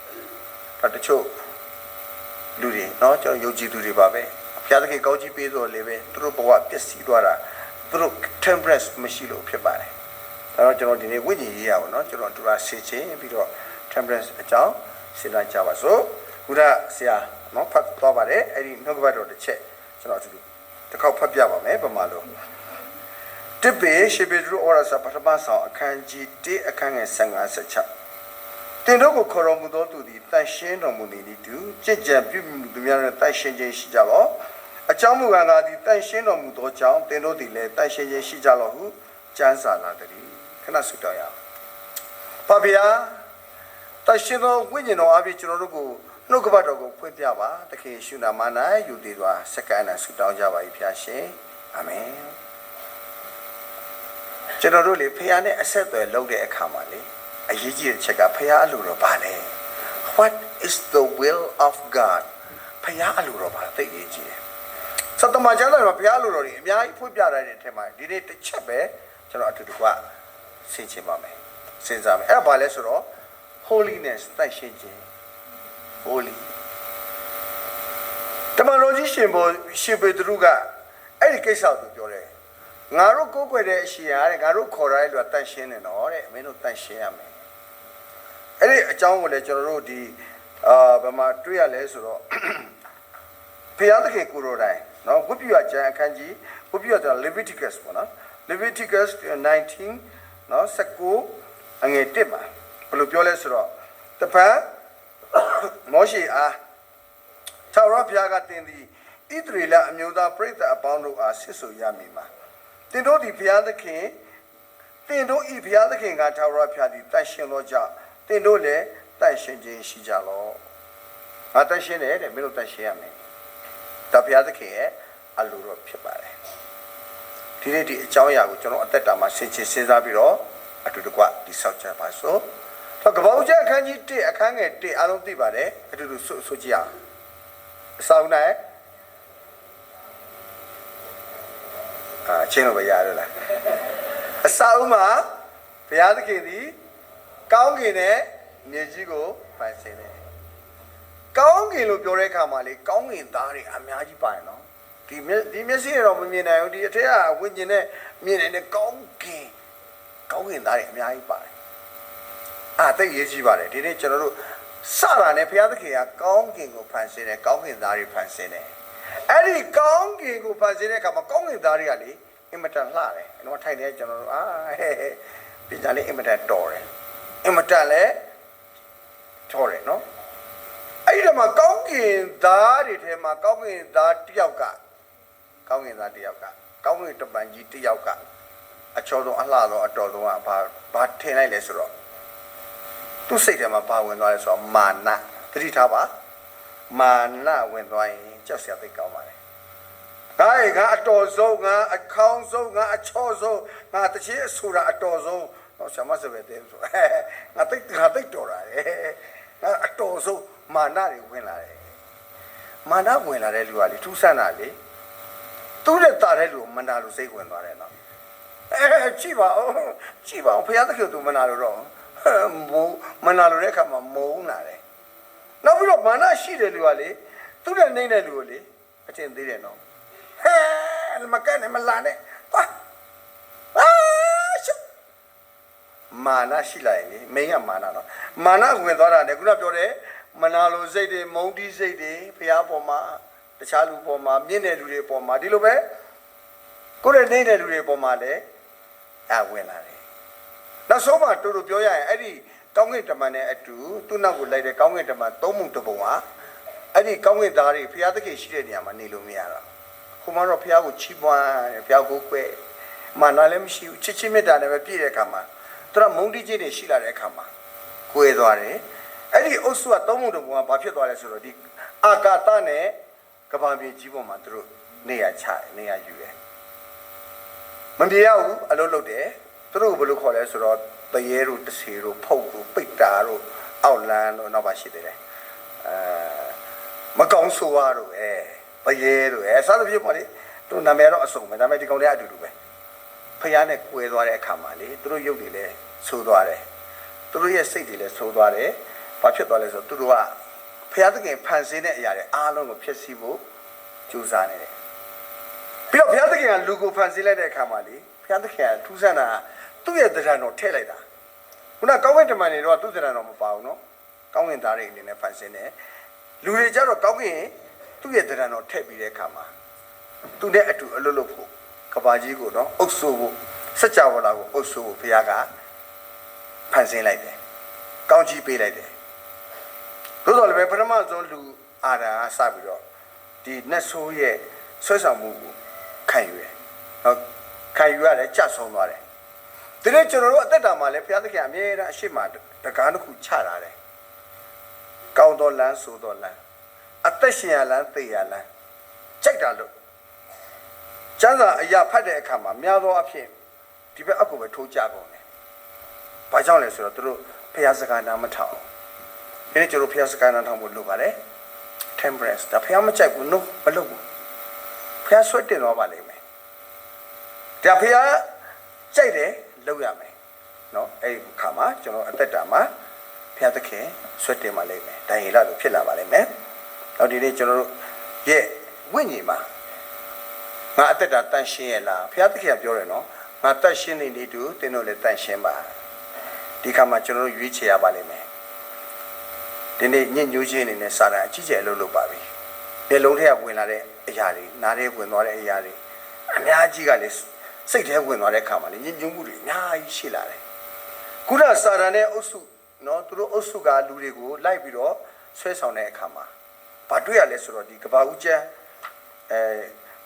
ဒါတချို့လူတွေနော်ကျွန်တော်ယုံကြည်သူတွေပါပဲဘုရားသခင်ကောင်းကြီးပေးတော်လေပဲသူတို့ဘဝပျက်စီးသွားတာသူတို့ temperance မရှိလို့ဖြစ်ပါတယ်ဒါတော့ကျွန်တော်ဒီနေ့ဝိညာဉ်ရေးရပါတော့ကျွန်တော်တို့ကဆေးချင်းပြီးတော့ temperance အကြောင်းစဉ်းစားကြပါစို့ခုနဆရာနော်ဖတ်သွားပါတယ်အဲ့ဒီနှုတ်ကပတ်တော်တစ်ချက်ကျွန်တော်ဒီတစ်ခေါက်ဖတ်ပြပါမယ်ပမာလို့တပေရှေပေဒရူအော်ရစာပထမဆောင်အခန်းကြီး1အခန်းငယ်15 16တင်တို့ကိုခေါ်တော်မူသောသူသည်တန်ရှင်းတော်မူနေသည်သူကြည်ကြံပြုမှုသူများနဲ့တန်ရှင်းခြင်းရှိကြလောအကြောင်းမူကားငါသည်တန်ရှင်းတော်မူသောကြောင့်တင်တို့သည်လည်းတန်ရှင်းခြင်းရှိကြလောဟုကျမ်းစာလာသည်ခဏဆုတောင်းရအောင်ပါဗျာတန်ရှင်းသောဝိညာဉ်တော်အပြင်ကျွန်တော်တို့ကိုနှုတ်ကပတ်တော်ကိုဖွင့်ပြပါသခင်ယေရှုနာမ၌ယူတည်စွာစက္ကန့်နဲ့ဆုတောင်းကြပါ၏ဖျားရှင်အာမင်ကျွန်တော်တို့လေဖခင်နဲ့အဆက်အသွယ်လုပ်တဲ့အခါမှာလေအရေးကြီးတဲ့ချက်ကဖခင်အလိုတော်ပါလေ What is the will of God ဖခင်အလိုတော်ပါသိရေးကြီးတယ်စတမကျမ်းစာမှာဘုရားအလိုတော်တွေအများကြီးဖွင့်ပြထားတဲ့အထက်မှာဒီနေ့တစ်ချက်ပဲကျွန်တော်အတူတူကဆင်ခြင်ပါမယ်စဉ်းစားမယ်အဲ့ဒါဘာလဲဆိုတော့ holiness တိုက်ရှင်းခြင်း holy တမန်တော်ကြီးရှင်ပေတရုကအဲ့ဒီကိစ္စကိုပြောတယ်ငါတို့ကိုးကွယ်တဲ့အရှင်အားတဲ့ငါတို့ခေါ်ရတဲ့လူကတန့်ရှင်းတယ်နော်တဲ့မင်းတို့တန့်ရှင်းရမယ်အဲ့ဒီအကြောင်းကိုလည်းကျွန်တော်တို့ဒီဘယ်မှာတွေ့ရလဲဆိုတော့ဘုရားသခင်ကိုယ်တော်တိုင်နော်ဝိပုယကျမ်းအခန်းကြီးဝိပုယကျမ်း Leviticus ပေါ့နော် Leviticus 19နော်19အငယ်1မှာဘယ်လိုပြောလဲဆိုတော့တပန်းမောရှေအားထာဝရဘုရားကတင်သည်ဣသရေလအမျိုးသားပရိသတ်အပေါင်းတို့အားဆစ်ဆိုရမည်မှာတင်တို့ဒီဘုရားသခင်တင်တို့ဤဘုရားသခင်ကထာဝရဘုရားသည်တန်ရှင်းသောကြောင့်တင်တို့လည်းတန်ရှင်းခြင်းရှိကြလောငါတန်ရှင်းတယ်တဲ့မင်းတို့တန်ရှင်းရမယ်ဒါဘုရားသခင်ရဲ့အလိုတော်ဖြစ်ပါတယ် ဒီနေ့ဒီအကြောင်းအရာကိုကျွန်တော်အသက်တာမှာဆင်ခြင်စဉ်းစားပြီးတော့အတူတကွဒီဆောက်ကြပါစို့ကပ္ပဦးကျမ်းအခန်းကြီး1အခန်းငယ်1အားလုံးသိပါတယ်အတူတူဆိုကြည့်အောင်အဆောင်နိုင်ချင်းလို့ပဲရတယ်လားအဆောင်မှာဘုရားသခင်သည်ကောင်းကင်နဲ့မြေကြီးကိုဖန်ဆင်းတယ်ကောင်းကင်လို့ပြောတဲ့အခါမှာလေကောင်းကင်သားတွေအများကြီးပါတယ်နော်ဒီမျက်စိတော့မမြင်နိုင်ဘူးဒီအထက်ကဝိညာဉ်နဲ့မြင်နေတဲ့ကောင်းကင်သားတွေအများကြီးပါတယ်တိတ်ရေးကြီးပါတယ်ဒီနေ့ကျွန်တော်တို့စတာနဲ့ဘုရားသခင်ကကောင်းကင်ကိုဖန်ဆင်းတယ်ကောင်းကင်သားတွေဖန်ဆင်းတယ်အဲ့ဒီကောင်းကင်ကိုဖန်ဆင်းတဲ့အခါမှာကောင်းကင်သားတွေကလေအင်မတန်လှတယ်ကျွန်တော်ထိုင်နေကျွန်တော်တို့ဒီကြလေးအင်မတန်တော်တယ်အင်မတန်လည်းတော်တယ်နော်အဲ့ဒီမှာကောင်းကင်သားတွေထဲမှာကောင်းကင်သားတစ်ယောက်ကကောင်းကင်တမန်ကြီးတစ်ယောက်ကအချောဆုံးအလှဆုံးအတော်ဆုံးကဘာထင်လိုက်လဲဆိုတော့သူ့စိတ်ထဲမှာဘာဝင်သွားလဲဆိုတော့မာနသတိထားပါမာနဝင်သွားရင်ကြောက်စရာသိကောင်းပါလေငါအတော်ဆုံးငါအခေါင်းဆုံးငါအချောဆုံးငါတချေဆိုတာအတော်ဆုံးတော့ဆရာမစပယ်တဲ့ဆိုငါသိတော်တာလေငါအတော်ဆုံးမာနတွေဝင်လာတယ်မာနဝင်လာတဲ့လူကလေထူးဆန်းတာလေသူ့ရဲ့တာတဲ့လူကိုမနာလို့စိတ်ဝင်သွားတယ်နော်ကြည့်ပါဦးဘုရားသခင်သူမနာလို့တော့မနာလို့တဲ့အခါမှာမုန်းလာတယ်နောက်ပြီးတော့မာနရှိတဲ့လူကလေသူ့ရဲ့နေတဲ့လူကိုလေအထင်သေးတယ်နော်မကနဲ့မလာနဲ့မာနရှိလိုက်ရင်လေမင်းကမာနနော်မာနဝင်သွားတာလေခုနပြောတယ်မနာလို့စိတ်တွေမုန်းတီးစိတ်တွေဘုရားပေါ်မှာတခြားလူပေါ်မှာမြင့်တဲ့လူတွေပေါ်မှာဒီလိုပဲကိုယ်ရဲ့နေတဲ့လူတွေပေါ်မှာလည်းဝင်လာတယ်နောက်ဆုံးမှတူတူပြောရရင်အဲ့ဒီကောင်းကင်တမန်နဲ့အတူသူ့နောက်ကိုလိုက်တဲ့ကောင်းကင်တမန်သုံးမှုတစ်ပုံဟာအဲ့ဒီကောင်းကင်သားတွေဘုရားသခင်ရှိတဲ့နေရာမှာနေလို့မရတော့ခုမှတော့ဘုရားကိုချီးမွမ်းတယ်ဘုရားကိုကွယ်မာနလည်းမရှိဘူးချစ်ချင်းမေတ္တာနဲ့ပဲပြည့်တဲ့အခါမှာသူကမုန်းတီးခြင်းတွေရှိလာတဲ့အခါမှာကွယ်သွားတယ်အဲ့ဒီအုပ်စုကသုံးမှုတစ်ပုံကဘာဖြစ်သွားလဲဆိုတော့ဒီအာကာသနဲ့ကဘာမြေကြီးပေါ်မှာသူတို့နေရာယူတယ်မပြေရဘူးအလုပ်လုပ်တယ်သူတို့ဘယ်လိုခေါ်လဲဆိုတော့တရေတို့တစီတို့ဖုတ်တို့ပိတ်တာတို့အောက်လန်းတို့နောက်ပါရှိသေးတယ်မကောင်းဆိုးရတို့တရေတို့စားသဖြင့်ပေါ့လေသူနာမည်တော့အစုံပဲဒါပေမဲ့ဒီကောင်တွေအတူတူပဲဖျားနဲ့ကွဲသွားတဲ့အခါမှာလေသူတို့ရုပ်တွေလည်းဆိုးသွားတယ်သူတို့ရဲ့စိတ်တွေလည်းဆိုးသွားတယ်ဘာဖြစ်သွားလဲဆိုတော့သူတို့ကဘုရားသခင်ဖန်ဆင်းတဲ့အရာတွေအားလုံးကိုဖျက်ဆီးဖို့ကြိုးစားနေတယ်ပြီးတော့ဘုရားသခင်ကလူကိုဖန်ဆင်းလိုက်တဲ့အခါမှာလေဘုရားသခင်ကထူးဆန်းတာသူ့ရဲ့သဏ္ဍာန်တော်ထည့်လိုက်တာခုနကောင်းကင်တမန်တွေတော့သူ့သဏ္ဍာန်တော်မပါဘူးနော်ကောင်းကင်သားတွေအနေနဲ့ဖန်ဆင်းတယ်လူတွေကြတော့ကောင်းကင်သူ့ရဲ့သဏ္ဍာန်တော်ထည့်ပြီးတဲ့အခါမှာသူနဲ့အတူအလွတ်လွတ်ဖို့ကဘာကြီးကိုတော့အုပ်ဆိုးဖို့စัจ java လာကိုအုပ်ဆိုးဖို့ဘုရားကဖန်ဆင်းလိုက်တယ်ကောင်းချီးပေးလိုက်တယ်သို့တော်လည်းပဲပထမဆုံးလူအာဒါစပြီးတော့ဒီနတ်ဆိုးရဲ့ဆွဲဆောင်မှုကိုခံယူတယ်နော်ခံယူရတယ်ကြဆုံးသွားတယ်ဒီနေ့ကျွန်တော်တို့အသက်တာမှာလည်းဘုရားသခင်အမြဲတမ်းအရှိမတကားတစ်ခုချထားတယ်ကောင်းသောလမ်းဆိုသောလမ်းအသက်ရှင်ရလမ်းသေရလမ်းကြိုက်တာလို့ကျမ်းစာအရာဖတ်တဲ့အခါမှာများသောအားဖြင့်ဒီဘက်အကူပဲထိုးကြကုန်တယ်ဘာကြောင့်လဲဆိုတော့သူတို့ဘုရားစကားနားမထောင်ဒီနေ့ကျွန်တော်ဘုရားစကားနားထောင်ဖို့လိုပါတယ် temperance ဒါဘုရားမကြိုက်ဘူး no မလုပ်ဘူးဘုရားဆွတ်တင်တော့ပါလိမ့်မယ်ဒါဘုရားကြိုက်တယ်လုပ်ရမယ်နော်အဲ့ဒီခါမှာကျွန်တော်အသက်တာမှာဘုရားသခင်ဆွတ်တင်ပါလိမ့်မယ်ဒံယေလလိုဖြစ်လာပါလိမ့်မယ်နောက်ဒီနေ့ကျွန်တော်တို့ရဲ့ဝိညာဉ်မှာငါအသက်တာတန်ရှင်းရလားဘုရားသခင်ကပြောတယ်နော်ငါတန်ရှင်းနေနေတူသင်တို့လည်းတန်ရှင်းပါဒီခါမှာကျွန်တော်တို့ရွေးချယ်ရပါလိမ့်မယ်ဒီနေ့ညဉ့်ညူးခြင်းအနေနဲ့စာတန်အကြီးကျယ်လုပ်ပါပြီမျက်လုံးထဲကဝင်လာတဲ့အရာတွေနားထဲဝင်သွားတဲ့အရာတွေအများကြီးကလည်းစိတ်ထဲဝင်သွားတဲ့အခါမှာလေညဉ့်ညူးမှုတွေအများကြီးရှိလာတယ်ခုနစာတန်နဲ့အုပ်စုနော်သူတို့အုပ်စုကလူတွေကိုလိုက်ပြီးတော့ဆွဲဆောင်တဲ့အခါမှာဘာတွေ့ရလဲဆိုတော့ဒီကဘာဦးကျန်း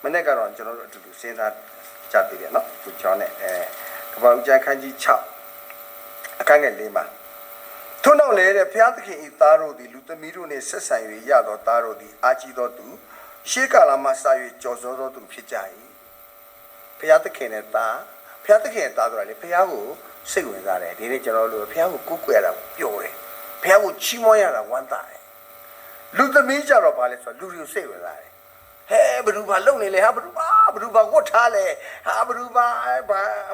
မနေ့ကတော့ကျွန်တော်တို့အတူတူစဉ်းစားကြသေးတယ်နော်သူချောင်းနဲ့ကဘာဦးကျန်းခန်းကြီး6အခန်းငယ်4မှာထို့နောက်လည်းတဲ့ဘုရားသခင်ဤသားတို့သည်လူသမီးတို့နှင့်ဆက်ဆံ၍ရသောသားတို့သည်အာကြီးသောသူရှေးကာလမှစ၍ကြော်စောသောသူဖြစ်ကြ၏ ဖျားသခင်နဲ့သားဖျားသခင်နဲ့သားဆိုတာလေဖျားကိုစိတ်ဝင်စားတယ်ဒီနေ့ကျွန်တော်တို့ဖျားကိုကိုးကွယ်ရတာပျော်တယ်ဖျားကိုချီးမွမ်းရတာဝမ်းသာတယ်လူသမီးကြတော့ဗာလဲဆိုလူတွေကိုစိတ်ဝင်စားတယ်ဟဲဘယ်သူဘာလုပ်နေလဲဟာဘယ်သူဘာဝတ်ထားလဲဟာဘယ်သူ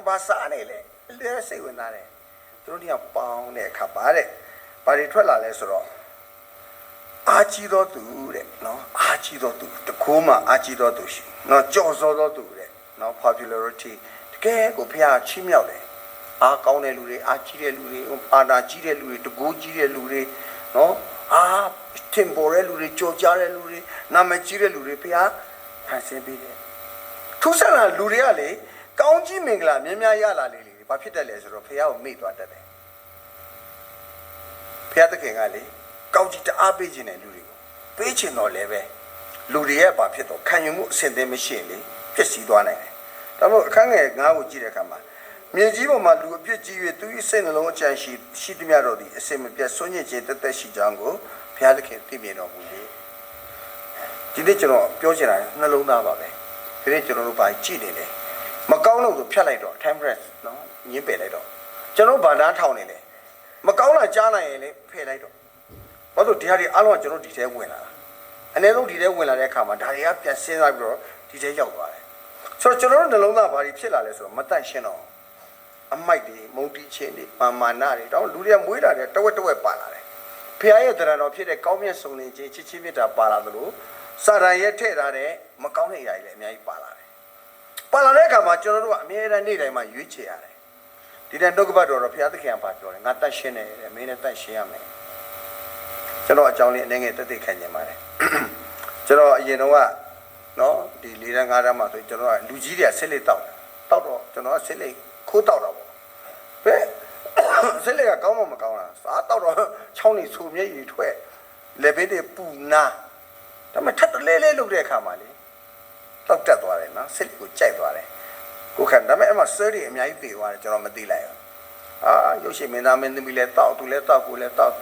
ဘာစားနေလဲလဲစိတ်ဝင်စားတယ်သူတို့တွေကပေါင်းတဲ့အခါပါတဲ့ဘာတွေထွက်လာလဲဆိုတော့အာကြီးတော်သူတဲ့နော်အာကြီးတော်သူတကိုးမှအာကြီးတော်သူရှိနော်ကြော်စောတော်သူတဲ့နော် popularity တကယ်ကိုဖျားချီးမြှောက်တယ်အားကောင်းတဲ့လူတွေအားကြီးတဲ့လူတွေအာနာကြီးတဲ့လူတွေတကိုးကြီးတဲ့လူတွေနော်အားထင်ပေါ်တဲ့လူတွေကြော်ကြားတဲ့လူတွေနာမည်ကြီးတဲ့လူတွေဖျားဖန်ဆင်းပေးတယ်ထူးဆန်းတဲ့လူတွေကလေကောင်းကြီးမင်္ဂလာမြင်များရလာလေဘာဖြစ်တယ်လဲဆိုတော့ဖျားကိုမေ့သွားတတ်တယ်ဖျားသခင်ကလေကောင်းကြီးတအားပေးခြင်းတဲ့လူတွေကိုပေးခြင်းတော့လည်းပဲလူတွေရဲ့ဘာဖြစ်တော့ခံယူမှုအဆင်သင့်မရှိရင်လေပြည့်စည်သွားနိုင်တယ်ဒါမို့အခန်းငယ်9ကိုကြည့်တဲ့အခါမှာမြေကြီးပေါ်မှာလူအပြစ်ကြီး၍သူ၏စိတ်နှလုံးအကြံရှိသမျှတို့သည်အစင်မပြတ်ဆွညစ်ခြင်းတက်တက်ရှိကြောင်းကိုဘုရားသခင်သိမြင်တော်မူလေဒီနေ့ကျွန်တော်ပြောချင်တာနှလုံးသားပါပဲဒီနေ့ကျွန်တော်တို့ဘာကြည့်နေလဲမကောင်းလို့ဆိုဖြတ်လိုက်တော့ temperance နော်ညင်းပယ်လိုက်တော့ကျွန်တော်ဗန္ဒာထောင်နေလေမကောင်းတာကြားနိုင်ရင်လေဖယ်လိုက်တော့ဘာလို့ဒီဟာတွေအားလုံးကကျွန်တော်ဒီထဲဝင်လာတာအနည်းဆုံးဒီထဲဝင်လာတဲ့အခါမှာဒါတွေကပြန်စဉ်းစားပြီးတော့ဒီထဲရောက်သွားတယ်ဆိုတော့ကျွန်တော်တို့နှလုံးသားဘာတွေဖြစ်လာလဲဆိုတော့မတန့်ရှင်းတော့အမိုက်တွေမုန်တီချင်းတွေမာနတွေတော့လူတွေကမွေးလာတယ်တဝက်ပါလာတယ်ဖခင်ရဲ့တရံတော်ဖြစ်တဲ့ကောင်းမြတ်ဆုံးနေခြင်းချစ်ချင်းမြတ်တာပါလာသလိုစာရန်ရဲ့ထည့်ထားတဲ့မကောင်းတဲ့အရာတွေလည်းအများကြီးပါလာတယ်ပါလာတဲ့အခါမှာကျွန်တော်တို့ကအမြဲတမ်းနေ့တိုင်းမှာရွေးချယ်ရတယ်ဒီတဲ့ဒုက္ခဘတ်တော်ဖခင်သခင်ကပါပြောတယ်ငါတတ်ရှင်းတယ်မင်းနဲ့တတ်ရှင်းရမယ်ကျွန်တော်အကြောင်းလေးအနေငယ်တက်ခံနေပါတယ်ကျွန်တော်အရင်တော့ကနော်ဒီ၄တန်း၅တန်းမှာဆိုကျွန်တော်ကလူကြီးတွေကဆက်လက်တောက်တော့ကျွန်တော်ကဆက်လက်ခိုးတောက်တာပေါ့ဘယ်ဆက်လက်ကကောင်းမှမကောင်းလားစားတောက်တော့ချောင်းနေဆူမျက်ရည်ထွက်လက်ဘေးတွေပူနာဒါမှထပ်တလဲလဲလုပ်တဲ့အခါမှာလေတောက်တက်သွားတယ်နော်ဆက်လက်ကိုကြိုက်သွားတယ်ကိုခံဒါပေမဲ့အမှဆဲတွေအများကြီးပြေသွားတယ်ကျွန်တော်မသိလိုက်ဘူးရုပ်ရှင်မင်းသားမင်းသမီးလဲတောက်သူလဲတောက်ကိုလဲတောက်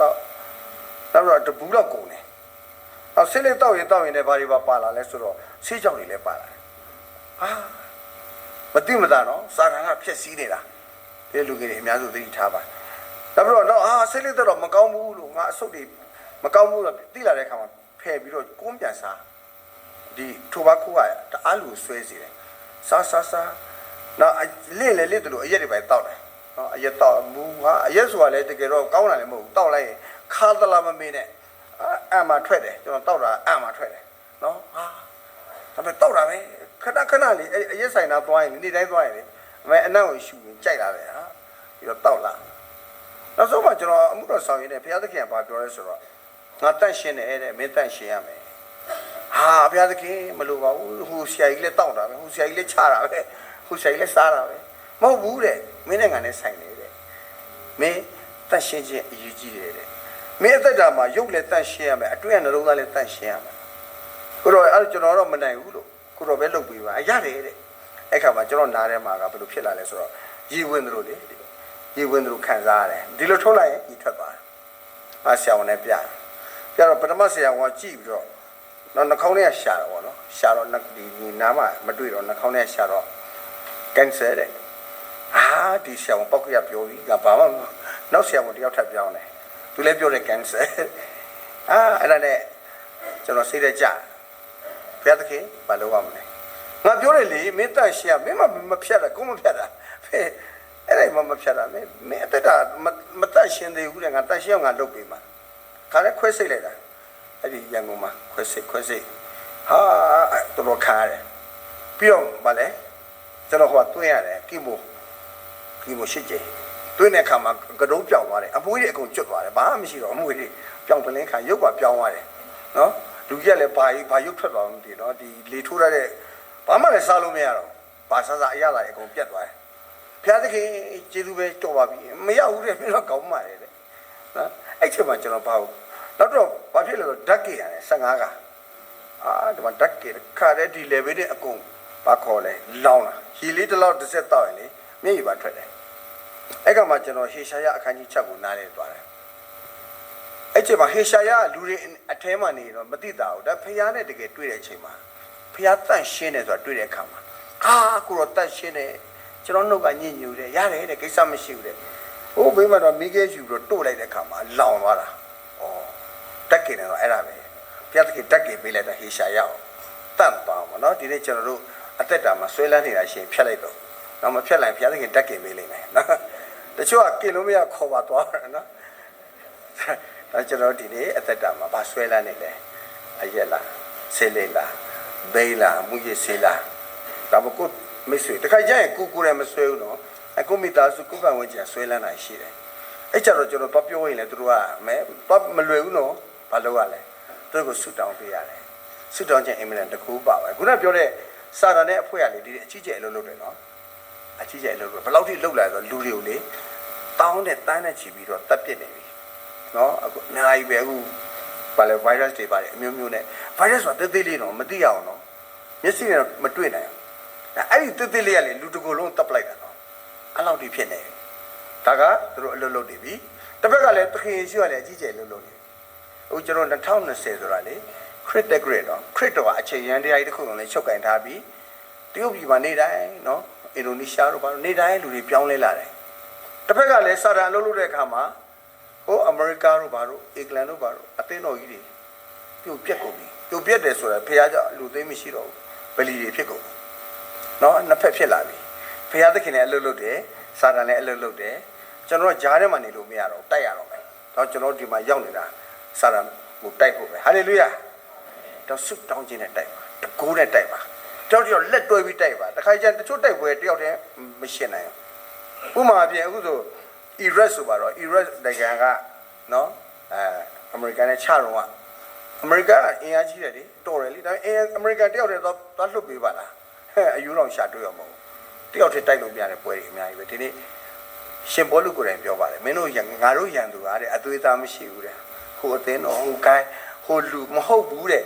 နောက်တော့တပူတော့ကုန်တယ်ဆက်လက်တောက်ရင်လည်းဘာတွေပါလာလဲဆိုတော့ဆေးကြောင်တွေလည်းပါလာမသိမသာနော်စာရန်ကဖြက်စီးနေတာဒီလူကြီးတွေအများစုသတိထားပါနောက်ပြီးတော့ဆက်လက်တော့မကောင်းဘူးလို့ငါအဆုတ်တွေမကောင်းဘူးလို့သိလာတဲ့အခါမှာဖယ်ပြီးတော့ကုန်းပြန်စားဒီထိုဘာခိုးကတအားလူဆွဲစီတယ်စားနောက်လင့်တယ်လို့အရက်တွေပဲတောက်တယ်နော်အရက်တောက်မူအရက်ဆိုတာလည်းတကယ်တော့ကောင်းတာလည်းမဟုတ်ဘူးတောက်လိုက်ရင်ခါသလားမမင်းနဲ့အမှထွက်တယ်ကျွန်တော်တောက်တာအမှထွက်တယ်နော်ဒါပေမဲ့တောက်တာပဲခဏလေးအရက်ဆိုင်သားသွားရင်နေ့တိုင်းသွားရင်လေအမေအနောက်ကိုရှူရင်ကြိုက်လာတယ်ဟာပြီးတော့တောက်လာနောက်ဆုံးမှကျွန်တော်အမှုတော်ဆောင်ရင်းနဲ့ဘုရားသခင်ကဘာပြောလဲဆိုတော့ငါတန့်ရှင်းတယ်တဲ့မင်းတန့်ရှင်းရမယ်ဘုရားသခင်မလိုပါဘူးဟိုဆရာကြီးလည်းတောက်တာပဲဟိုဆရာကြီးလည်းချတာပဲဟိုဆရာကြီးလည်းစားတာပဲမဟုတ်ဘူးတဲ့မင်းနဲ့ငါနဲ့ဆိုင်တယ်တဲ့မင်းတန့်ရှင်းခြင်းအရေးကြီးတယ်တဲ့မင်းအသက်တာမှာရုပ်လည်းတန့်ရှင်းရမယ်အတွင်းကနှလုံးသားလည်းတန့်ရှင်းရမယ်ကိုတော့အဲ့ကျွန်တော်တော့မနိုင်ဘူးလို့ကိုတော့ပဲလုပ်ပြီးပါရတယ်တဲ့အဲ့ခါမှာကျွန်တော်နားထဲမှာကဘယ်လိုဖြစ်လာလဲဆိုတော့ရေဝင်သလိုလေရေဝင်သလိုခံစားရတယ်ဒီလိုထုတ်လိုက်ရင်ဤထွက်သွားတယ်ဆရာဝန်နဲ့ပြတော့ပထမဆရာဝန်ကကြည့်ပြီးတော့နောက်နှာခေါင်းထဲကရှာတော့ဗောနော်ရှာတော့ဒီနားမှာမတွေ့တော့နှာခေါင်းထဲရှာတော့ကင်ဆာတဲ့ဒီဆရာဝန်ပောက်ကရပြောပြီးကဘာမှနောက်ဆရာဝန်တယောက်ထပ်ပြောင်းတယ်သူလည်းပြောတယ်ကင်ဆာအဲ့ဒါနဲ့ကျွန်တော်စိတ်ထဲကြဘုရားသခင်ဘာလုပ်ရမလဲငါပြောတယ်လေမင်းတန့်ရှင်းမင်းမဖြတ်တာကိုမဖြတ်တာအဲ့ဒါမှမဖြတ်တာမင်းအသက်တာမတန့်ရှင်းသေးဘူးလေငါတန့်ရှင်းအောင်ငါလုပ်ပေးမှာခါလဲခွဲစိတ်လိုက်တာအဲ့ဒီရန်ကုန်မှာခွဲစိတ်တော်ခါရတယ်ပြီးတော့ဗာလဲကျွန်တော်ဟိုကတွင်းရတယ်ကီမိုရှိကျတွင်းတဲ့ခါမှာကတုံးပြောင်းသွားတယ်အမွှေးတွေအကုန်ကျွတ်သွားတယ်ဘာမှမရှိတော့အမွှေးတွေပြောင်းပလင်းခါရုပ်ကပြောင်းသွားတယ်နော်လူကြီးကလည်းဘာရုပ်ထွက်သွားမှမသိနော်ဒီလေထိုးရတဲ့ဘာမှလည်းစားလို့မရတော့ဘာစားအရသာတွေအကုန်ပြတ်သွားတယ်ဘုရားသခင်ကျေးဇူးပဲတော်ပါပြီမရဘူးတဲ့မင်းတော့ကောင်းပါလေတဲ့နော်အဲ့ချိန်မှာကျွန်တော်ဘာလို့နောက်တော့ဘာဖြစ်လဲဆိုဓာတ်ကေရတယ်15ကဒီမှာဓာတ်ကေခါတဲ့ဒီ level နဲ့အကုန်ဘာခေါ်လဲလောင်းလာရေလေးတစ်လောက်တစ်ဆက်တောက်ရင်လေမျက်ရည်ပါထွက်တယ်အဲ့ကမှကျွန်တော်ဟေရှာယအခန်းကြီး6ကိုနားလဲသွားတယ်အဲ့ချိန်မှာဟေရှာယလူတွေအထဲမှာနေတော့မသိတာဘူးဒါဖျားနဲ့တကယ်တွေ့တဲ့အချိန်မှာဖျားတန့်ရှင်းတယ်ဆိုတာတွေ့တဲ့အခါမှာခ ကိုတော့တတ်ရှင်းတယ်ကျွန်တော်နှုတ်ကညင်ညူတယ်ရတယ်တဲ့ကိစ္စမရှိဘူးတဲ့ဟိုဘေးမှာတော့မိခဲယူပြီးတော့တို့လိုက်တဲ့ခါမှာလောင်သွားတာဩတက်ကိနေတော့အဲ့ဒါပဲဘုရားသခင်တက်ကိပေးလိုက်တာဟေရှာရအောင်တန့်သွားမှာနော်ဒီနေ့ကျွန်တော်တို့အသက်တာမှာဆွဲလန်းနေတာရှင်ဖြတ်လိုက်တော့တော့မဖြတ်လိုက်ဘုရားသခင်တက်ကိပေးလိမ့်မယ်နော်တချို့ကကိလို့မရခေါ်ပါသွားတယ်နော်ဒါကျွန်တော်ဒီနေ့အသက်တာမှာဗာဆွဲလန်းနေတယ်အရက်လားဆေးလေးလားဘိန်းလားမူရည်ဆေးလားဒါမကုတ်မိတ်ဆွေတခါကျရင်ကိုလည်းမဆွဲဘူးနော်အခုမိသားစုကိုပန်ဝင်ကျဆွဲလန်းနိုင်ရှိတယ်အဲ့ကြတော့ကျွန်တော်တော့ပြောရင်လေသူတို့ကမဲတော့မလွယ်ဘူးနော်ဘာလို့ ရလဲသူတို့ကိုဆူတောင်းပေးရတယ်ဆူတောင်းခြင်းအင်မလန်တကူပါပဲခုနပြောတဲ့စာတန်နဲ့အဖွဲ့ရလေဒီအကြီးကျယ်အလုပ်လုပ်တယ်နော်အကြီးကျယ်အလုပ်လုပ်ဘယ်လောက်ထိလုပ်လာဆိုလူတွေကိုလေတောင်းတဲ့တန်းနဲ့ချီပြီးတော့တပ်ပစ်နေပြီနော်အခုအများကြီးပဲအခုဘာလဲ virus တွေပါတယ်အမျိုးမျိုးနဲ့ virus ဆိုတာတေးသေးလေးတော့မသိရအောင်နော်မျက်စိနဲ့မတွေ့နိုင်အောင်အဲ့ဒီတေးသေးလေးကလေလူတကူလုံးတပ်ပလိုက်တာနော်အဲ့လောက်ထိဖြစ်နေဒါကသူတို့အလုပ်လုပ်နေပြီတစ်ဖက်ကလည်းသခင်ယေရှုကလည်းအကြီးကျယ်လုပ်နေအခုကျွန်တော်2020ဆိုတာလေ crit the great နော် crit တော့အချိန်ရန်တရားကြီးတစ်ခုလုံးလည်းချုပ်ကင်ထားပြီးတရုတ်ပြည်မှာနေတိုင်းနော်အင်ဒိုနီးရှားတို့ဘာလို့နေတိုင်းလူတွေပြောင်းလဲလာတယ်တစ်ဖက်ကလည်းစာတန်အလုပ်လုပ်တဲ့အခါမှာဟိုအမေရိကတို့ဘာလို့အင်္ဂလန်တို့ဘာလို့အသင်းတော်ကြီးတွေပြုတ်ပြက်ကုန်ပြီပြုတ်ပြက်တယ်ဆိုတာဖခင်ကြောင့်လူသိမ်းမရှိတော့ဘူးဗလီတွေဖြစ်ကုန်နော်နှစ်ဖက်ဖြစ်လာပြီဖခင်သခင်လည်းအလုပ်လုပ်တယ်စာတန်လည်းအလုပ်လုပ်တယ်ကျွန်တော်ဂျားထဲမှာနေလို့မရတော့တိုက်ရတော့မယ်တော့ကျွန်တော်ဒီမှာရောက်နေတာစာတန်ကိုတိုက်ဖို့ပဲဟာလေလုယာတော့ဆုတောင်းခြင်းနဲ့တိုက်ပါတကူနဲ့တိုက်ပါတောက်တော့လက်တွဲပြီးတိုက်ပါတခါကျတချို့တိုက်ပွဲတယောက်တည်းမရှင်းနိုင်ဘူးဥမာအပြင်အခုဆိုIraq ဆိုပါတော့ Iraq နိုင်ငံကနော်အမေရိကန်နဲ့ချတော့ကအမေရိကန်အင်အားကြီးတယ်လေတော်တယ်လေဒါပေမဲ့အမေရိကန်တယောက်တည်းသွားလွတ်ပေးပါလားအယူတော်ရှာတွေ့ရမဟုတ်တယောက်တည်းတိုက်လို့ပြတဲ့ပွဲတွေအများကြီးပဲဒီနေ့ရှင်ဘောလူကိုယ်တိုင်ပြောပါတယ်မင်းတို့ငါတို့ရန်သူအားတဲ့အသွေးသားမရှိဘူးတဲ့ဟိုအသင်းတော်ဟိုကိုင်းဟိုလူမဟုတ်ဘူးတဲ့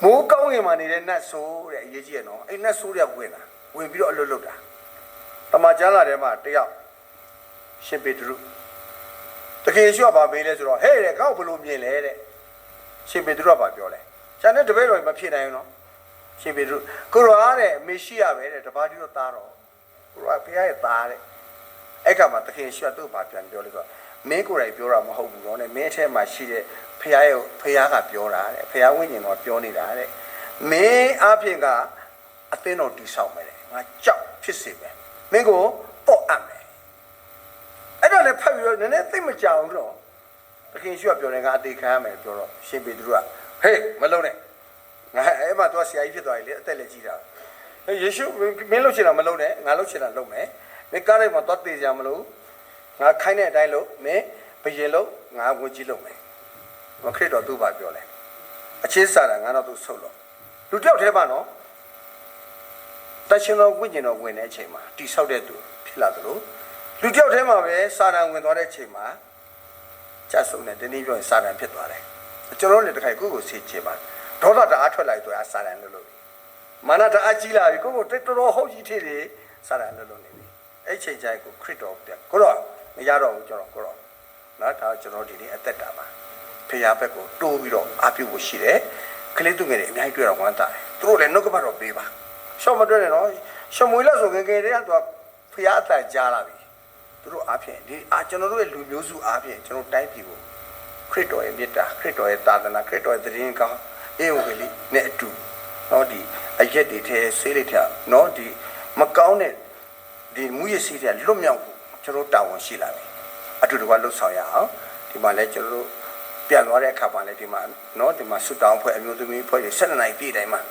မိုးကောင်းရင်မှနေတဲ့နတ်ဆိုးတဲ့အရေးကြီးရနော်အဲ့နတ်ဆိုးတွေကဝင်ပြီးတော့အလွတ်လွတ်တာတမန်ကျမ်းစာထဲမှာတယောက်ရှင်ပေတရုတခင်ယေရှုကဘာမေးလဲဆိုတော့ဟဲ့တဲ့ကောက်ဘလို့မြင်လဲတဲ့ရှင်ပေတရုကဘာပြောလဲကျန်တဲ့တပည့်တော်မဖြစ်နိုင်ဘူးနော်ရှင်ပေတရုကိုရောအားတဲ့မေရှိယပဲတဲ့တပါးတီတော့သားတော်ကိုရောဘုရားရဲ့သားတဲ့အဲ့ကမှတခင်ယေရှုကသူ့ဘာပြန်ပြောလဲဆိုတော့မင်းကိုယ်တိုင်ပြောတာမဟုတ်ဘူးနော်တဲ့မင်းအထက်မှာရှိတဲ့ဘုရားကပြောတာတဲ့ဘုရားဝိညာဉ်တော်ပြောနေတာတဲ့မင်းအပြင်ကအသင်းတော်တည်ဆောက်မယ်တဲ့ငါကြောက်ဖြစ်စေမယ်မင်းကိုပေါ့အပ်မယ်အဲ့တော့လည်းဖတ်ပြီးတော့နည်းနည်းသိမကြောက်ဘူးတော့သခင်ယေရှုကပြောတယ်ငါအသေးခံရမယ်ပြောတော့ရှင်ပေတရုကဟေးမလုံးနဲ့ငါအဲ့မှာတော့ဆရာကြီးဖြစ်သွားပြီလေအသက်လည်းကြီးတာယေရှုမင်းလှုပ်ချင်တာမလုံးနဲ့ငါလှုပ်ချင်တာလုပ်မယ်မင်းကားလိုက်မှာတော့တေးကြမလို့ငါခိုင်းတဲ့အတိုင်းလုပ်မင်းဘယင်လို့ငါဝင်ကြီးလုပ်မယ်မခရစ်တော်သူ့ဘာပြောလဲအချင်းစာတာငါတော့သူဆုတ်လို့လူတယောက်တည်းပါနော်တရှင်တော်ဝိညာဉ်တော်ဝင်တဲ့အချိန်မှာတိဆောက်တဲ့သူဖြစ်လာသလိုလူတယောက်တည်းမှာပဲစာတန်ဝင်သွားတဲ့အချိန်မှာကြဆုံတဲ့တနည်းပြောရင်စာတန်ဖြစ်သွားတယ်ကျွန်တော်လည်းတခါကိုယ့်ကိုဆေးချင်ပါဒေါသတအားထွက်လာပြီးတော့စာတန်လို့မာနတအားကြီးလာပြီးကိုယ့်ကိုတော်တော်ဟုတ်ကြီးထည့်တယ်စာတန်လို့နေပြီအဲ့ချိန်ကျရင်ကိုခရစ်တော်ပြကိုတော့မရတော့ဘူးကျွန်တော်ကိုတော့နော်ဒါကျွန်တော်ဒီနေ့အသက်တာပါဖခင်ဘက်ကိုတိုးပြီးတော့အားပြုဖို့ရှိတယ်ကလေးသူငယ်တွေအများကြီးတွေ့တော့ဝမ်းသာတယ်သူတို့လည်းနှုတ်ကပတ်တော်ပေးပါရှော့မတွေ့နဲ့နော်ရှမွေလဆိုငယ်ငယ်တည်းကသူကဖခင်အတန်ကြားလာပြီသူတို့အားဖြင့်ဒီကျွန်တော်တို့ရဲ့လူမျိုးစုအားဖြင့်ကျွန်တော်တိုင်းပြည်ကိုခရစ်တော်ရဲ့မြတ်တာခရစ်တော်ရဲ့သာသနာခရစ်တော်ရဲ့သတင်းကောင်းအေဝံဂေလိနဲ့အတူနော်ဒီအရက်တွေထဲဆေးလိထနော်ဒီမကောင်းတဲ့ဒီမူရစီတွေလွတ်မြောက်ဖို့ကျွန်တော်တာဝန်ရှိလာပြီအတူတကွလှုပ်ဆောင်ရအောင်ဒီမှာလဲကျွန်တော်တို့ပြန်သွားတဲ့အခါမှာလဲဒီမှာနော်ဒီမှာဆွတောင်းဖွဲ့အမျိုးသမီးဖွဲ့တွေ12နိုင်ပြည့်တိုင်းမှာ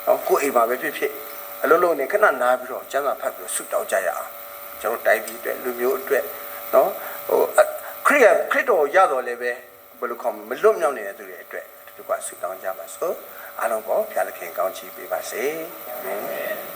နော်ကိုယ်အိမ်မှာပဲဖြစ်ဖြစ်အလုံးလုံးနဲ့ခဏနားပြီးတော့ကျမ်းစာဖတ်ပြီးဆွတောင်းကြရအောင်ကျွန်တော်တိုင်းပြည်အတွက်လူမျိုးအတွက်နော်ဟိုခရစ်တော်ရတော်လည်းပဲဘယ်လိုခေါ်မလွတ်မြောက်နေတဲ့သူတွေအတွက်ဒီကွာဆွတောင်းကြပါစို့အားလုံးကိုဖခင်ကောင်းချီးပေးပါစေအာမင်